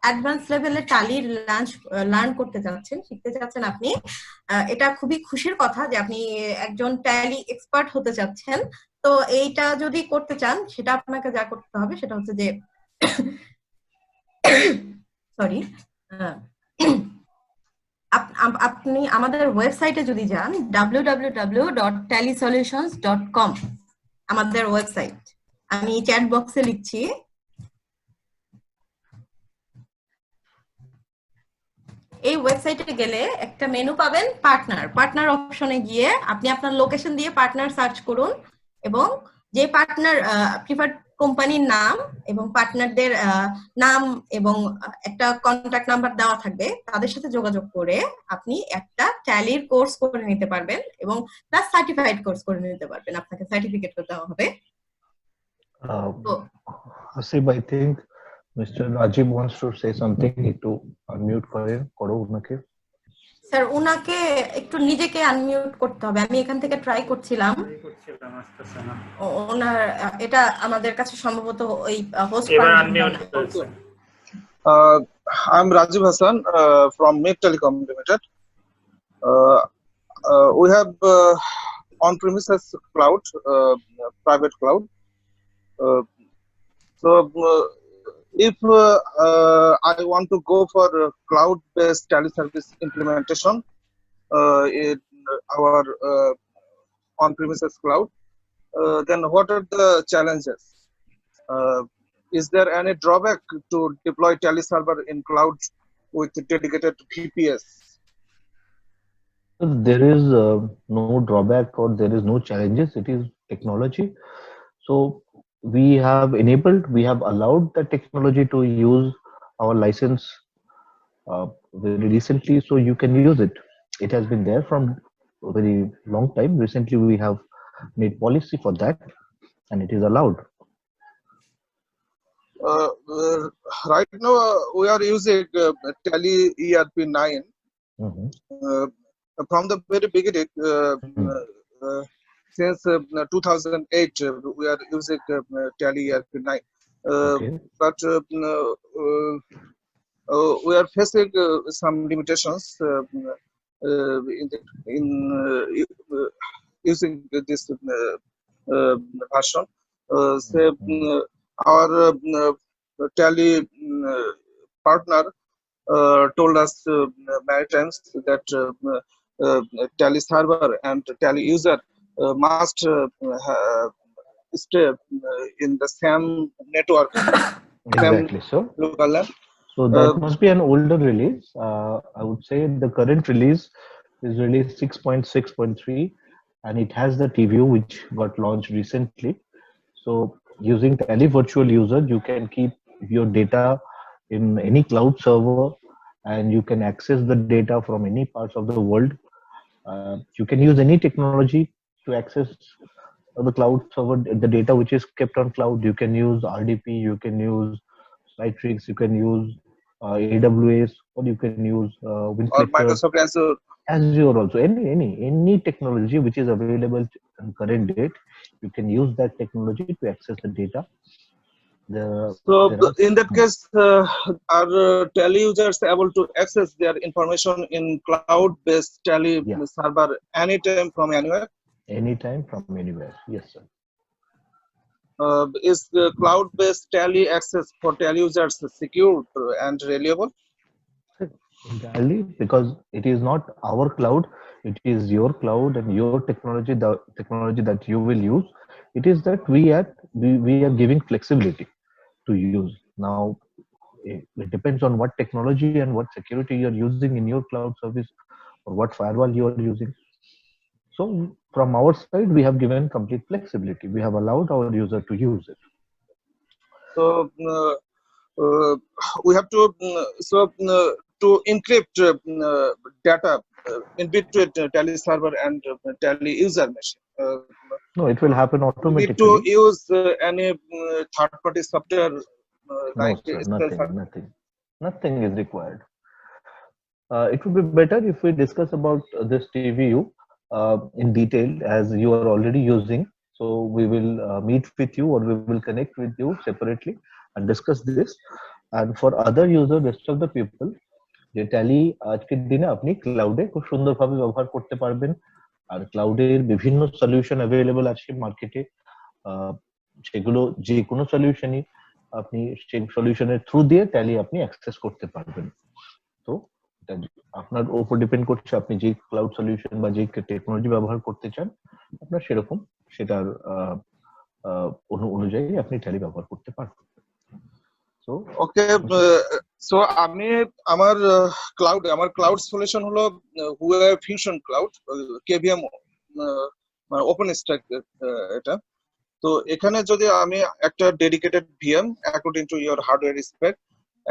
অ্যাডভান্স লেভেলে ট্যালি লার্ন করতে যাচ্ছেন, শিখতে যাচ্ছেন আপনি। এটা খুবই খুশির কথা যে আপনি একজন ট্যালি এক্সপার্ট হতে যাচ্ছেন। তো এইটা যদি করতে চান, সেটা আপনাকে যা করতে হবে সেটা হচ্ছে যে সরি, আপনি আমাদের ওয়েবসাইটে যদি যান, www.tallysolutions.com আমাদের ওয়েবসাইট, আমি চ্যাট বক্সে লিখছি। এই ওয়েবসাইটে গেলে একটা মেনু পাবেন, পার্টনার অপশনে গিয়ে আপনি আপনার লোকেশন দিয়ে পার্টনার সার্চ করুন এবং যে পার্টনার প্রিফার্ড কোম্পানির নাম এবং পার্টনারদের নাম এবং একটা কন্ট্যাক্ট নাম্বার দেওয়া থাকবে, তাদের সাথে যোগাযোগ করে আপনি একটা ট্যালির কোর্স করে নিতে পারবেন এবং প্লাস সার্টিফাইড কোর্স করে নিতে পারবেন, আপনাকে সার্টিফিকেট দেওয়া হবে। Hasib, I think Mr. Rajib wants to say something. একটু আনমিউট করো ওনাকে। স্যার উনাকে একটু নিজেকে আনমিউট করতে হবে, আমি এখান থেকে ট্রাই করছিলাম। ওনার এটা আমাদের কাছে সম্ভবত ওই হোস্ট এবার আনমিউট হয়েছে। I'm Rajiv Hassan from Make Telecom Limited. We have on-premises cloud, private cloud. So if I want to go for cloud-based teleservice implementation in our on-premises cloud, then what are the challenges? Is there any drawback to deploy teleserver in cloud with dedicated VPS? There is no drawback or there is no challenges. It is technology. So we have allowed the technology to use our license very recently, so you can use it. It has been there from a very long time. Recently we have made policy for that and it is allowed. Right now we are using Tally ERP9. From the very beginning, since 2008, we are using Tally ERP9. Okay. But we are facing some limitations in using this version. Say, our Tally partner told us many times that Tally server and Tally user must stay in the same network, same Exactly, so local LAN. that must be an older release. I would say the current release is release 6.6.3, and it has the TView which got launched recently. So using Tally Virtual User, you can keep your data in any cloud server, and you can access the data from any parts of the world. You can use any technology to access the cloud server, the data which is kept on cloud. You can use RDP, you can use Citrix, you can use AWS, or you can use Or WinFlector, Microsoft Azure. Azure also. Any technology which is available in current date, you can use that technology to access the data. So There are in that case, are Tally users able to access their information in cloud-based Tally Yeah. server anytime from anywhere? anytime from anywhere. Yes, sir. Is the cloud-based Tally access for Tally users secure and reliable? Entirely, because it is not our cloud, it is your cloud and your technology, the technology that you will use. It is that we are giving flexibility to use. Now it depends on what technology and what security you are using in your cloud service, or what firewall you are using. So from our side, we have given complete flexibility. We have allowed our user to use it. So we have to to encrypt data in between Tally server and Tally user machine. No, it will happen We need to automatically. use any third-party software No, like sir, Spellfire. nothing is required. It would be better if we discuss about this TVU in detail, as you are already using. So we will meet with you, or we will connect with you separately and discuss this. And for other user, rest of the people, যে tally আজকের দিনে আপনি ক্লাউডে খুব সুন্দরভাবে ব্যবহার করতে পারবেন। আর ক্লাউডের বিভিন্ন সলিউশন অ্যাভেলেবল আছে মার্কেটে, সেগুলো যে কোনো সলিউশনই আপনি সেই সলিউশনের থ্রু দিয়ে ট্যালি আপনি অ্যাক্সেস করতে পারবেন। তো এটা আপনার উপর ডিপেন্ড করছে আপনি যে ক্লাউড সলিউশন বা যে টেকনোলজি ব্যবহার করতে চান, আপনার সেরকম সেটার অনুযায়ী আপনি ট্যালি ব্যবহার করতে পারবেন। So ওকে, সো আমি আমার ক্লাউড সলিউশন হলো web fusion cloud KVM OpenStack এটা। তো এখানে যদি আমি একটা dedicated VM according to your hardware spec,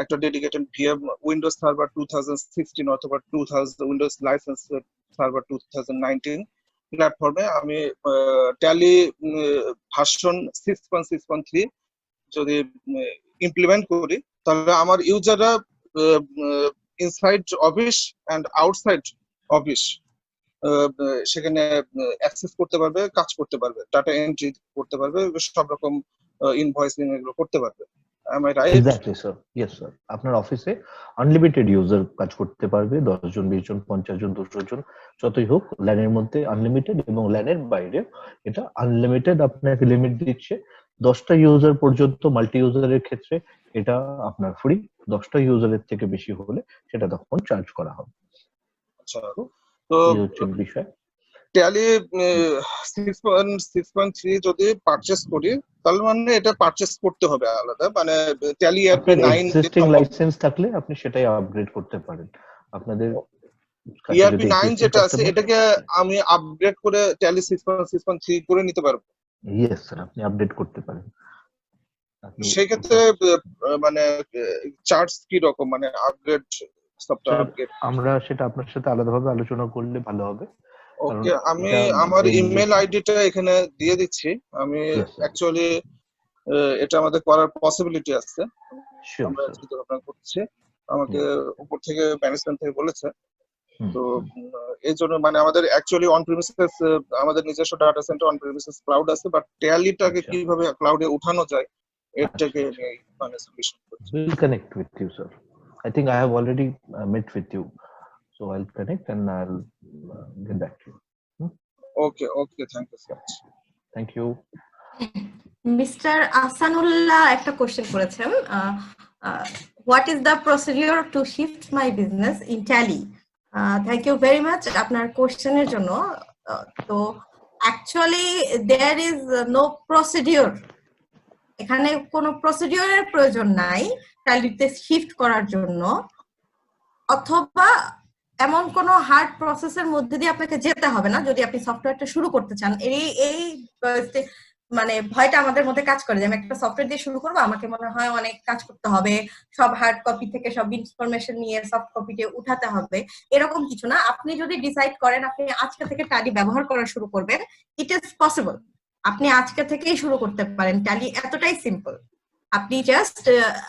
একটা ডেডিকেটেড ভিএম উইন্ডোজ সার্ভার 2016 অথবা 2000 উইন্ডোজ লাইসেন্স সার্ভার 2019 প্ল্যাটফর্মে আমি ট্যালি ভার্সন 6.6.3 যদি ইমপ্লিমেন্ট করি, তাহলে আমার ইউজাররা inside office and outside office সেখানে অ্যাক্সেস করতে পারবে, কাজ করতে পারবে, ডাটা এন্ট্রি করতে পারবে, সব রকম ইনভয়েসিং এগুলো করতে পারবে। Am I right? Exactly, sir. Yes, sir. আপনার অফিসে আনলিমিটেড ইউজার কাজ করতে পারবে, 10 জন, 20 জন, 50 জন, 200 জন, যতই হোক। ল্যানের মধ্যে আনলিমিটেড, এবং ল্যানের বাইরে এটা আনলিমিটেড আপনাকে লিমিট দিচ্ছে 10টা ইউজার পর্যন্ত। মাল্টি ইউজারের ক্ষেত্রে এটা আপনার ফ্রি, 10টা ইউজারের থেকে বেশি হলে সেটা তখন চার্জ করা হবে। আচ্ছা, তো এই হচ্ছে বিষয়। ট্যালি 6.6.3 যদি পারচেজ করি, তাহলে মানে এটা পারচেজ করতে হবে আলাদা, মানে ট্যালি ERP 9 এক্সিস্টিং লাইসেন্স থাকলে আপনি সেটাই আপগ্রেড করতে পারেন। আপনাদের ERP 9 যেটা আছে এটাকে আমি আপগ্রেড করে ট্যালি 6.6.3 করে নিতে পারবো? ইয়েস স্যার, আপনি আপডেট করতে পারেন। সেই ক্ষেত্রে মানে চার্জ কি রকম, মানে আপগ্রেড সফটওয়্যার আপগ্রেড? আমরা সেটা আপনার সাথে আলাদাভাবে আলোচনা করলে ভালো হবে। ওকে, আমি আমার ইমেল আইডিটা এখানে দিয়ে দিচ্ছি। আমি অ্যাকচুয়ালি এটা আমাদের করার পসিবিলিটি আছে, আমরা চিন্তা ভাবনা করছি, আমাকে উপর থেকে ম্যানেজমেন্ট থেকে বলেছে। তো এই জন্য মানে আমাদের অ্যাকচুয়ালি অন প্রিমিসেস, আমাদের নিজস্ব data centre on premises cloud আছে, বাট ট্যালিটাকে কিভাবে ক্লাউডে উঠানো যায় এটাকে মানে সলিউশন করছি। We'll connect with you, sir. I think I have already met with you, so I'll connect and I'll get back to you. Okay, thank you so much. Thank you. Mister Ahsanullah একটা question করেছেন, what is the procedure to shift my business in Tally? Thank you very much আপনার কোশ্চেনের জন্য। তো actually there is no procedure, এখানে কোনো প্রসিডিউরের প্রয়োজন নাই ট্যালিতে শিফট করার জন্য, অথবা এমন কোনো হার্ড প্রসেসের মধ্যে দিয়ে আপনাকে যেতে হবে না যদি আপনি সফটওয়্যারটা শুরু করতে চান। এই মানে ভয়টা আমাদের মধ্যে কাজ করে যে আমি একটা সফটওয়্যার দিয়ে শুরু করবো, আমাকে মনে হয় অনেক কাজ করতে হবে, সব হার্ড কপি থেকে সব ইনফরমেশন নিয়ে সফট কপিতে উঠাতে হবে, এরকম কিছু না। আপনি যদি ডিসাইড করেন আপনি আজকে থেকে ট্যালি ব্যবহার করা শুরু করবেন, ইট ইজ পসিবল। আপনি আজকে থেকেই শুরু করতে পারেন, ট্যালি এতটাই সিম্পল। আপনি জাস্ট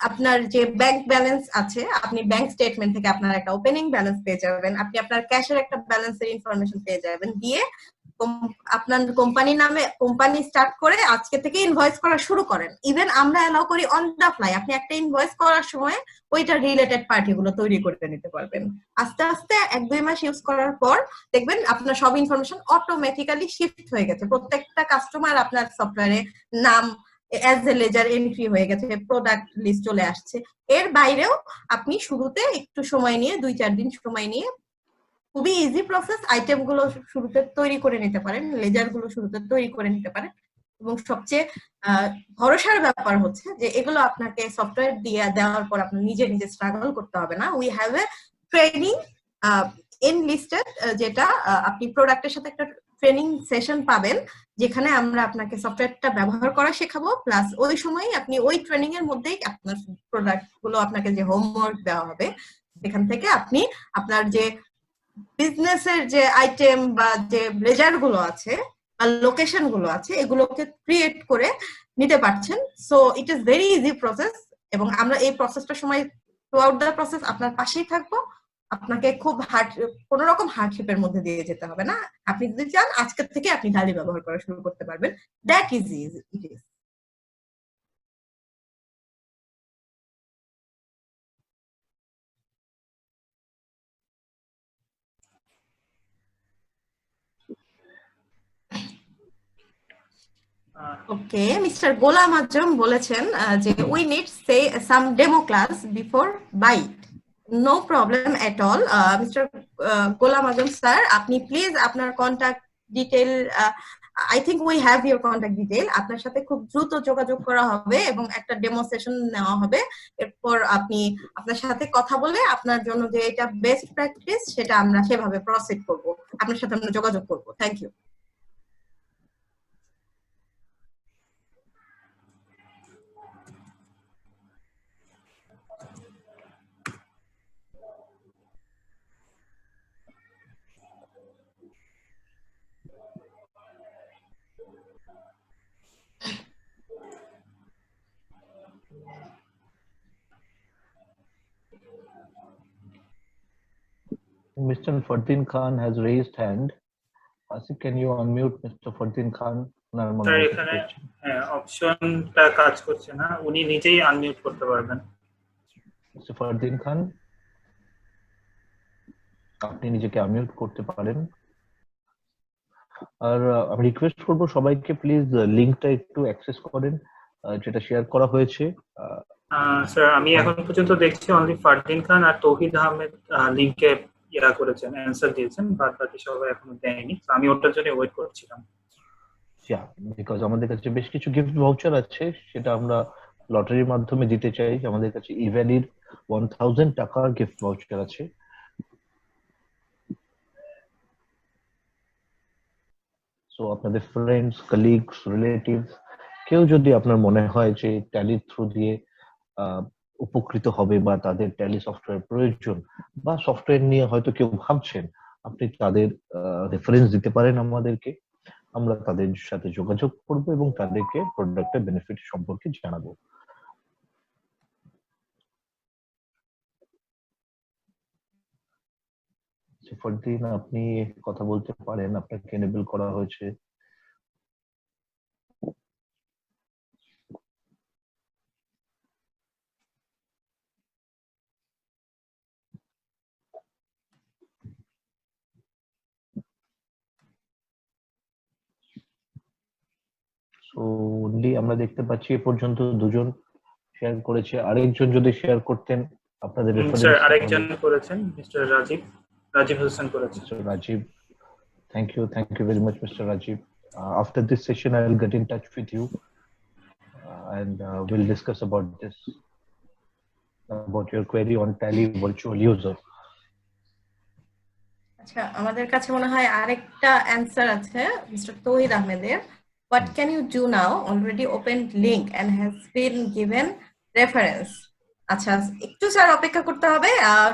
আপনার যে ব্যাংক ব্যালেন্স আছে, আপনি ব্যাংক স্টেটমেন্ট থেকে আপনার একটা ওপেনিং ব্যালেন্স পেয়ে যাবেন, আপনি আপনার ক্যাশের একটা ব্যালেন্সের ইনফরমেশন পেয়ে যাবেন, দিয়ে আপনার কোম্পানি নামে কোম্পানি স্টার্ট করে আজকে থেকে ইনভয়েস করা শুরু করেন। ইভেন আমরা অ্যালাউ করি অন দা ফ্লাই, আপনি একটা ইনভয়েস করার সময় ওইটা রিলেটেড পার্টি গুলো তৈরি করে নিতে পারবেন। আস্তে আস্তে 1-2 মাস ইউজ করার পর দেখবেন আপনার সব ইনফরমেশন অটোমেটিক্যালি শিফট হয়ে গেছে। প্রত্যেকটা কাস্টমার আপনার সফটওয়্যারে নাম অ্যাজ এ লেজার এন্ট্রি হয়ে গেছে, প্রোডাক্ট লিস্ট চলে আসছে। এর বাইরেও আপনি শুরুতে একটু সময় নিয়ে 2-4 দিন সময় নিয়ে খুবই ইজি প্রসেস, আইটেম গুলো শুরুতে তৈরি করে নিতে পারেন, লেজার গুলো শুরুতে তৈরি করে নিতে পারেন। এবং সবচেয়ে ভরসার ব্যাপার হচ্ছে যে এগুলো আপনাকে সফটওয়্যার দিয়ে দেওয়ার পর আপনার নিজে নিজে স্ট্রাগল করতে হবে না। We have a training enlisted, যেটা আপনি প্রোডাক্টের সাথে একটা ট্রেনিং সেশন পাবেন, যেখানে আমরা আপনাকে সফটওয়্যারটা ব্যবহার করা শেখাবো, প্লাস ওই সময় আপনি ওই ট্রেনিং এর মধ্যেই আপনার প্রোডাক্ট গুলো আপনাকে যে হোমওয়ার্ক দেওয়া হবে সেখান থেকে আপনি আপনার যে বিজনেসের যে আইটেম বা যে লেজার গুলো আছে বা লোকেশন গুলো আছে এগুলোকে ক্রিয়েট করে নিতে পারছেন। So it is very easy process, এবং আমরা এই প্রসেসটার সময় থ্রু আউট দ্য প্রসেস আপনার পাশেই থাকবো। আপনাকে খুব কোনো রকম হার্ডশিপের মধ্যে দিয়ে যেতে হবে না। আপনি যদি চান আজকে থেকে আপনি ট্যালি ব্যবহার করা শুরু করতে পারবেন। That is easy, it is. Okay, mister Golam Azam বলেছেন যে we need say some demo class before bite. No problem at all mister Golam Azam sir, আপনি প্লিজ আপনার contact detail, I think we have your contact detail, আপনার সাথে খুব দ্রুত যোগাযোগ করা হবে এবং একটা ডেমো সেশন নেওয়া হবে। এরপর আপনি আপনার সাথে কথা বলে আপনার জন্য যে এটা বেস্ট প্র্যাকটিস সেটা আমরা সেভাবে প্রসিড করব, আপনার সাথে আমরা যোগাযোগ করব। Thank you. Mr. Fardin Khan has raised hand. Asif, can you unmute Mr. Fardin Khan? Sir এখানে অপশনটা কাজ করছে না, উনি নিজেই আনমিউট করতে পারবেন। Mr. Fardin Khan, আপনি নিজেকে আনমিউট করতে পারেন। আর আমি রিকোয়েস্ট করবো সবাইকে প্লিজ লিংকটা একটু অ্যাক্সেস করেন যেটা শেয়ার করা হয়েছে। স্যার আমি এখন পর্যন্ত দেখছি অনলি ফারদিন খান আর তৌহিদ আহমেদ লিংকে করেছেন, অ্যান্সার দিয়েছেন, বাদ বাকি সবাই এখনো দেয়নি। আমি ওটার জন্য ওয়েট করছিলাম। বিকজ আমাদের কাছে বেশ কিছু গিফট ভাউচার আছে, সেটা আমরা লটারির মাধ্যমে দিতে চাই। আমাদের কাছে ইভ্যালির 1000 টাকার গিফট ভাউচার আছে। সো আপনাদের ফ্রেন্ডস, কলিগস, রিলেটিভস কেউ যদি আপনার মনে হয় যে ট্যালির থ্রু দিয়ে উপকৃত হবে বা তাদের ট্যালি সফটওয়্যার প্রয়োজন বা সফটওয়্যার নিয়ে হয়তো কেউ ভাবছেন, আপনি তাদের রেফারেন্স দিতে পারেন আমাদেরকে। আমরা তাদের সাথে যোগাযোগ করব এবং তাদেরকে প্রোডাক্টের বেনিফিট সম্পর্কে জানাবো। ফরদিন, আপনি কথা বলতে পারেন, আপনাকে এনেবল করা হয়েছে। সো অনলি আমরা দেখতে পাচ্ছি এ পর্যন্ত দুজন শেয়ার করেছে, আরেকজন যদি শেয়ার করতেন আপনাদের স্যার রেফারেন্স। আরেকজন করেছেন, মিস্টার রাজীব হোসেন করেছেন। Mr. Rajiv, thank you very much, Mr. Rajiv. After this session, I will get in touch with you, and we'll discuss about this, about your query on Tally Virtual User. আচ্ছা, আমাদের কাছে মনে হয় আরেকটা answer আছে mister Touhid আহমেদের। What can you do now? Already opened link and has been given reference. আচ্ছা, একটু স্যার অপেক্ষা করতে হবে।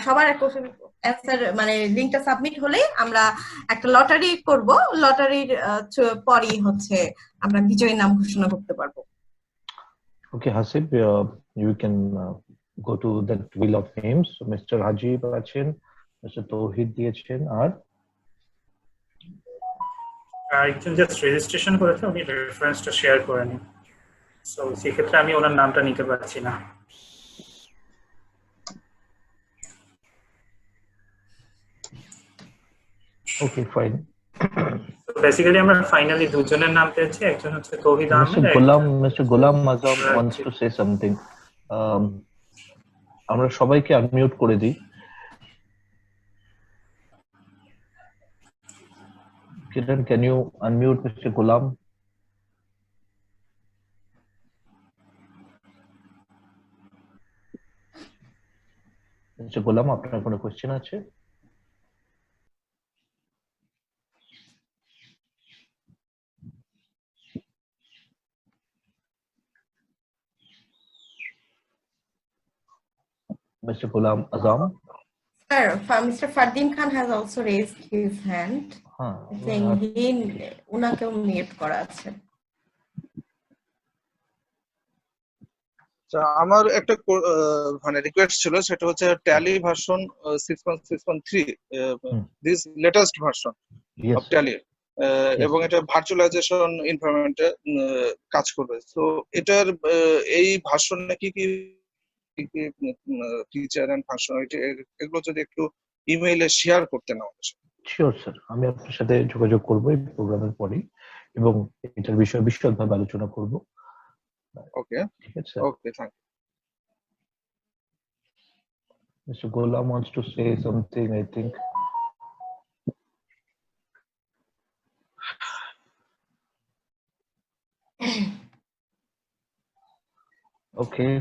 সবার অ্যানসার মানে লিংকটা সাবমিট হলেই আমরা একটা লটারি করব। লটারির পরই হচ্ছে আমরা বিজয়ীর নাম ঘোষণা করতে পারবো। Okay, Hasib, you can go to that wheel of names. So, Mr. Rajiv achen, Mr. Tauhid diyechen, আর একজন জাস্ট রেজিস্ট্রেশন করেছে, উনি রেফারেন্সটা শেয়ার করেনি, সো সেক্ষেত্রে আমি ওনার নামটা নিতে পারছি না। Okay, fine. বেসিক্যালি আমরা ফাইনালি দুজনের নাম পেয়েছি, একজন হচ্ছে তৌহিদ Ahmed, Mr. Ghulam Azam wants to say something. আমরা সবাইকে আনমিউট করে দিই। Kiran, can you unmute Mr. Ghulam? Mr. Ghulam, আপনার কোনো কোশ্চেন আছে? Mr. Ghulam Azam? Sir, Mr. Fardin Khan has also raised his hand. Saying উনাকেও মিউট করা আছে। আমার একটা মানে রিকোয়েস্ট ছিল, সেটা হচ্ছে Tally version 6.6.3, this latest version of Tally, এবং এটা ভার্চুয়ালাইজেশন এনভায়রনমেন্টে কাজ করবে। তো এটার এই ভার্সনে কি কি ফিচার এন্ড ফাংশনালিটি এগুলো যদি একটু ইমেইলে শেয়ার করতেন আমাদের সাথে। শিওর স্যার, আমি আপনার সাথে যোগাযোগ করব এই প্রোগ্রামের পরেই এবং এটার বিষয়ে বিশদভাবে আলোচনা করব। ওকে, ঠিক আছে। Okay, thank you. Mr. Ghulam wants to say something, I think. Okay.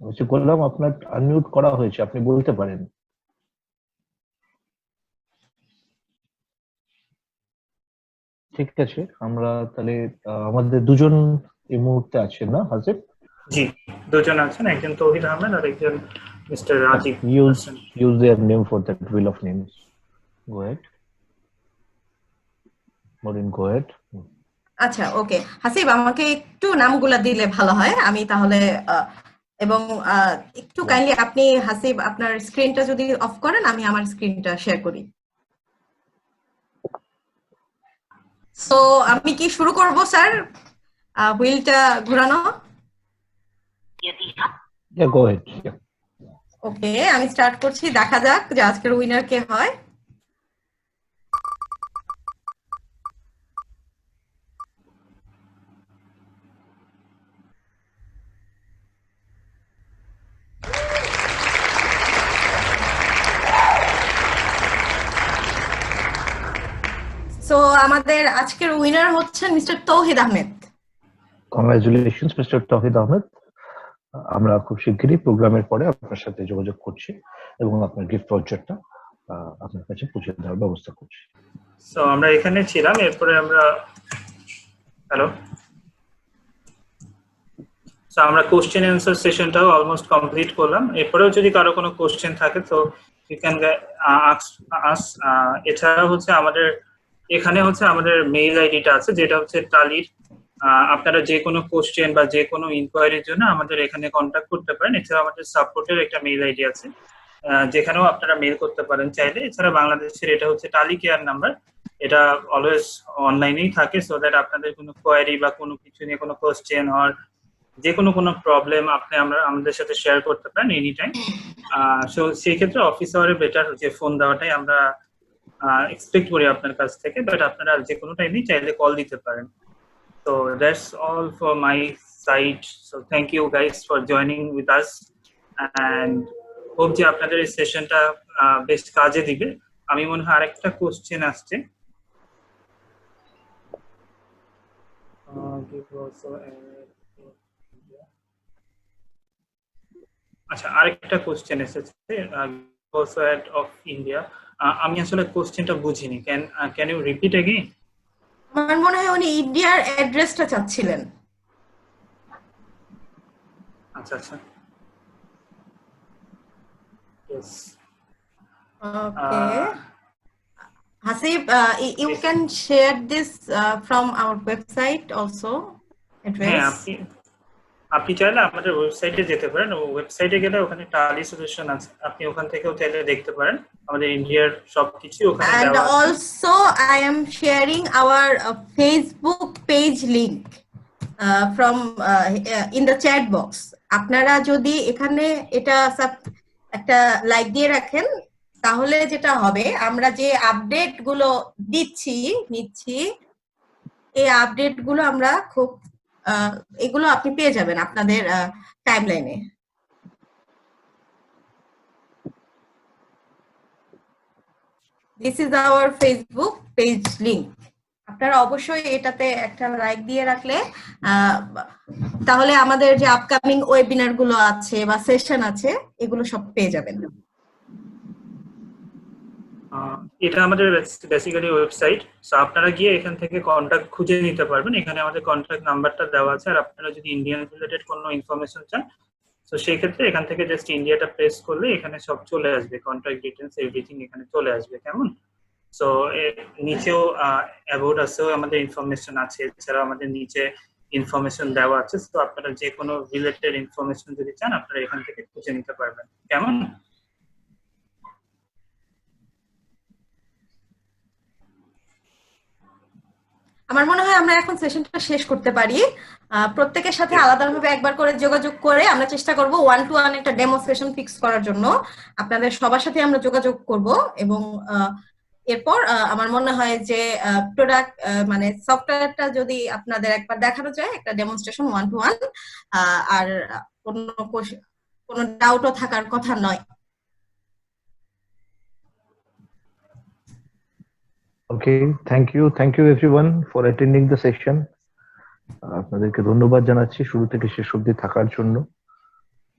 Mr. Ghulam, আপনার আনমিউট করা হয়েছে, আপনি বলতে পারেন। ঠিক আছে, আমরা তাহলে আমাদের দুজন এই মুহূর্তে আছেন না হাসিব? জি, দুজন আছেন, একজন তৌহিদ আহমেদ আর একজন mister Rajib. Use their name for that wheel of names. Go ahead. Maureen, go ahead. আচ্ছা, ওকে হাসিব, আমাকে একটু নামগুলা দিলে ভালো হয়, আমি তাহলে এবং একটু কাইন্ডলি আপনি হাসিব আপনার স্ক্রিনটা যদি অফ করেন, আমি আমার স্ক্রিনটা শেয়ার করি। সো আমি কি শুরু করব স্যার, হুইলটা ঘোরানো? Yeah, go ahead. Yeah. ওকে, আমি স্টার্ট করছি, দেখা যাক যে আজকের উইনার কে হয়। সো আমাদের আজকের উইনার হচ্ছেন mister Touhid Ahmed. Congratulations, Mr. Tauhid Ahmed. আমরা খুব শিগগিরই প্রোগ্রামের পরে আপনার সাথে যোগাযোগ করছি এবং আপনার গিফট ভাউচারটা আপনার কাছে পৌঁছে দেওয়ার ব্যবস্থা করছি। সো আমরা এখানে ছিলাম, এরপরে আমরা সো আমরা কোশ্চেন অ্যান্সার সেশনটাও অলমোস্ট কমপ্লিট করলাম। এরপরেও যদি কারো কোনো কোশ্চেন থাকে তো ইউ ক্যান আস। এছাড়া হচ্ছে আমাদের এখানে হচ্ছে আমাদের মেইল আইডিটা আছে, যেটা হচ্ছে টালির। আপনারা যে কোনো কোশ্চেন বা যে কোনো ইনকোয়ারির জন্য আমাদের এখানে কন্ট্যাক্ট করতে পারেন। এছাড়া আমাদের সাপোর্টের একটা মেইল আইডি আছে, যেখানেও আপনারা মেইল করতে পারেন চাইলে। এছাড়া বাংলাদেশের এটা হচ্ছে টালি কেয়ার নাম্বার, এটা অলওয়েজ অনলাইনেই থাকে, সো দ্যাট আপনাদের কোনো কোয়ারি বা কোনো কিছু নিয়ে কোনো কোশ্চেন আর যে কোনো প্রবলেম আমরা আমাদের সাথে শেয়ার করতে পারেন এনি টাইম। সো সেই ক্ষেত্রে অফিস আওয়ারে বেটার যে ফোন দেওয়াটাই আমরা এক্সপেক্ট করি আপনার কাছ থেকে, বাট আপনারা যে কোনো টাইমেই চাইলে কল দিতে পারেন। So that's all for my site. So thank you guys for joining with us, and hope যে আপনাদের এই সেশনটা বেশ কাজে দিবে। আমি মনে হয় আরেকটা কোশ্চেন আসছে। আচ্ছা, আরেকটা কোশ্চেন এসেছে also head of India. আমি আসলে কোশ্চেনটা বুঝিনি, ক্যান ইউ রিপিট এগেইন? আমার মনে হয় উনি ইন্ডিয়ার অ্যাড্রেসটা চাচ্ছিলেন। আচ্ছা আচ্ছা, yes. Okay. Hasib, you can share this from our website also. হ্যাঁ, Address. আপনি চাইলে আমাদের ওয়েবসাইটে যেতে পারেন। ওয়েবসাইটে গেলে ওখানে টালি সলিউশন আছে, আপনি ওখান থেকেও চাইলে দেখতে পারেন আমাদের ইন্ডিয়ার সবকিছু ওখানে And দেওয়া আছে। also I am sharing our Facebook page link from in the chat box. আপনারা যদি এখানে এটা একটা লাইক দিয়ে রাখেন তাহলে যেটা হবে, আমরা যে আপডেট গুলো নিচ্ছি এই আপডেট গুলো আমরা খুব এগুলো আপনি পেয়ে যাবেন আপনাদের টাইমলাইনে। This is our Facebook page link. আপনারা অবশ্যই এটাতে একটা লাইক দিয়ে রাখলে তাহলে আমাদের যে আপকামিং ওয়েবিনার গুলো আছে বা সেশন আছে এগুলো সব পেয়ে যাবেন। এটা আমাদের বেসিক্যালি ওয়েবসাইট। সো আপনারা গিয়ে এখান থেকে কন্টাক্ট খুঁজে নিতে পারবেন। এখানে আমাদের কন্টাক্ট নাম্বারটা দেওয়া আছে। আর আপনারা যদি ইন্ডিয়ান রিলেটেড কোনো ইনফরমেশন চান, তো সেই ক্ষেত্রে এখান থেকে জাস্ট ইন্ডিয়াটা প্রেস করলে এখানে সব চলে আসবে, কন্টাক্ট ডিটেইলস এভরিথিং এখানে চলে আসবে। কেমন? সো নিচেও অ্যাবাউট আছেও আমাদের ইনফরমেশন আছে, এছাড়াও আমাদের নিচে ইনফরমেশন দেওয়া আছে। তো আপনারা যে কোনো রিলেটেড ইনফরমেশন যদি চান আপনারা এখান থেকে খুঁজে নিতে পারবেন। কেমন? আমার মনে হয় আমরা এখন সেশনটা শেষ করতে পারি। প্রত্যেকের সাথে আলাদাভাবে একবার করে যোগাযোগ করে আমরা চেষ্টা করব 1-to-1 একটা ডেমনস্ট্রেশন ফিক্স করার জন্য। আপনাদের সবার সাথে আমরা যোগাযোগ করব এবং এরপর আমার মনে হয় যে প্রোডাক্ট মানে সফটওয়্যারটা যদি আপনাদের একবার দেখানো যায়, একটা ডেমনস্ট্রেশন 1-to-1, আর কোনো ডাউটও থাকার কথা নয়। Okay, thank you everyone for attending the session. আপনাদেরকে ধন্যবাদ জানাচ্ছি শুরু থেকে শেষ অবধি থাকার জন্য।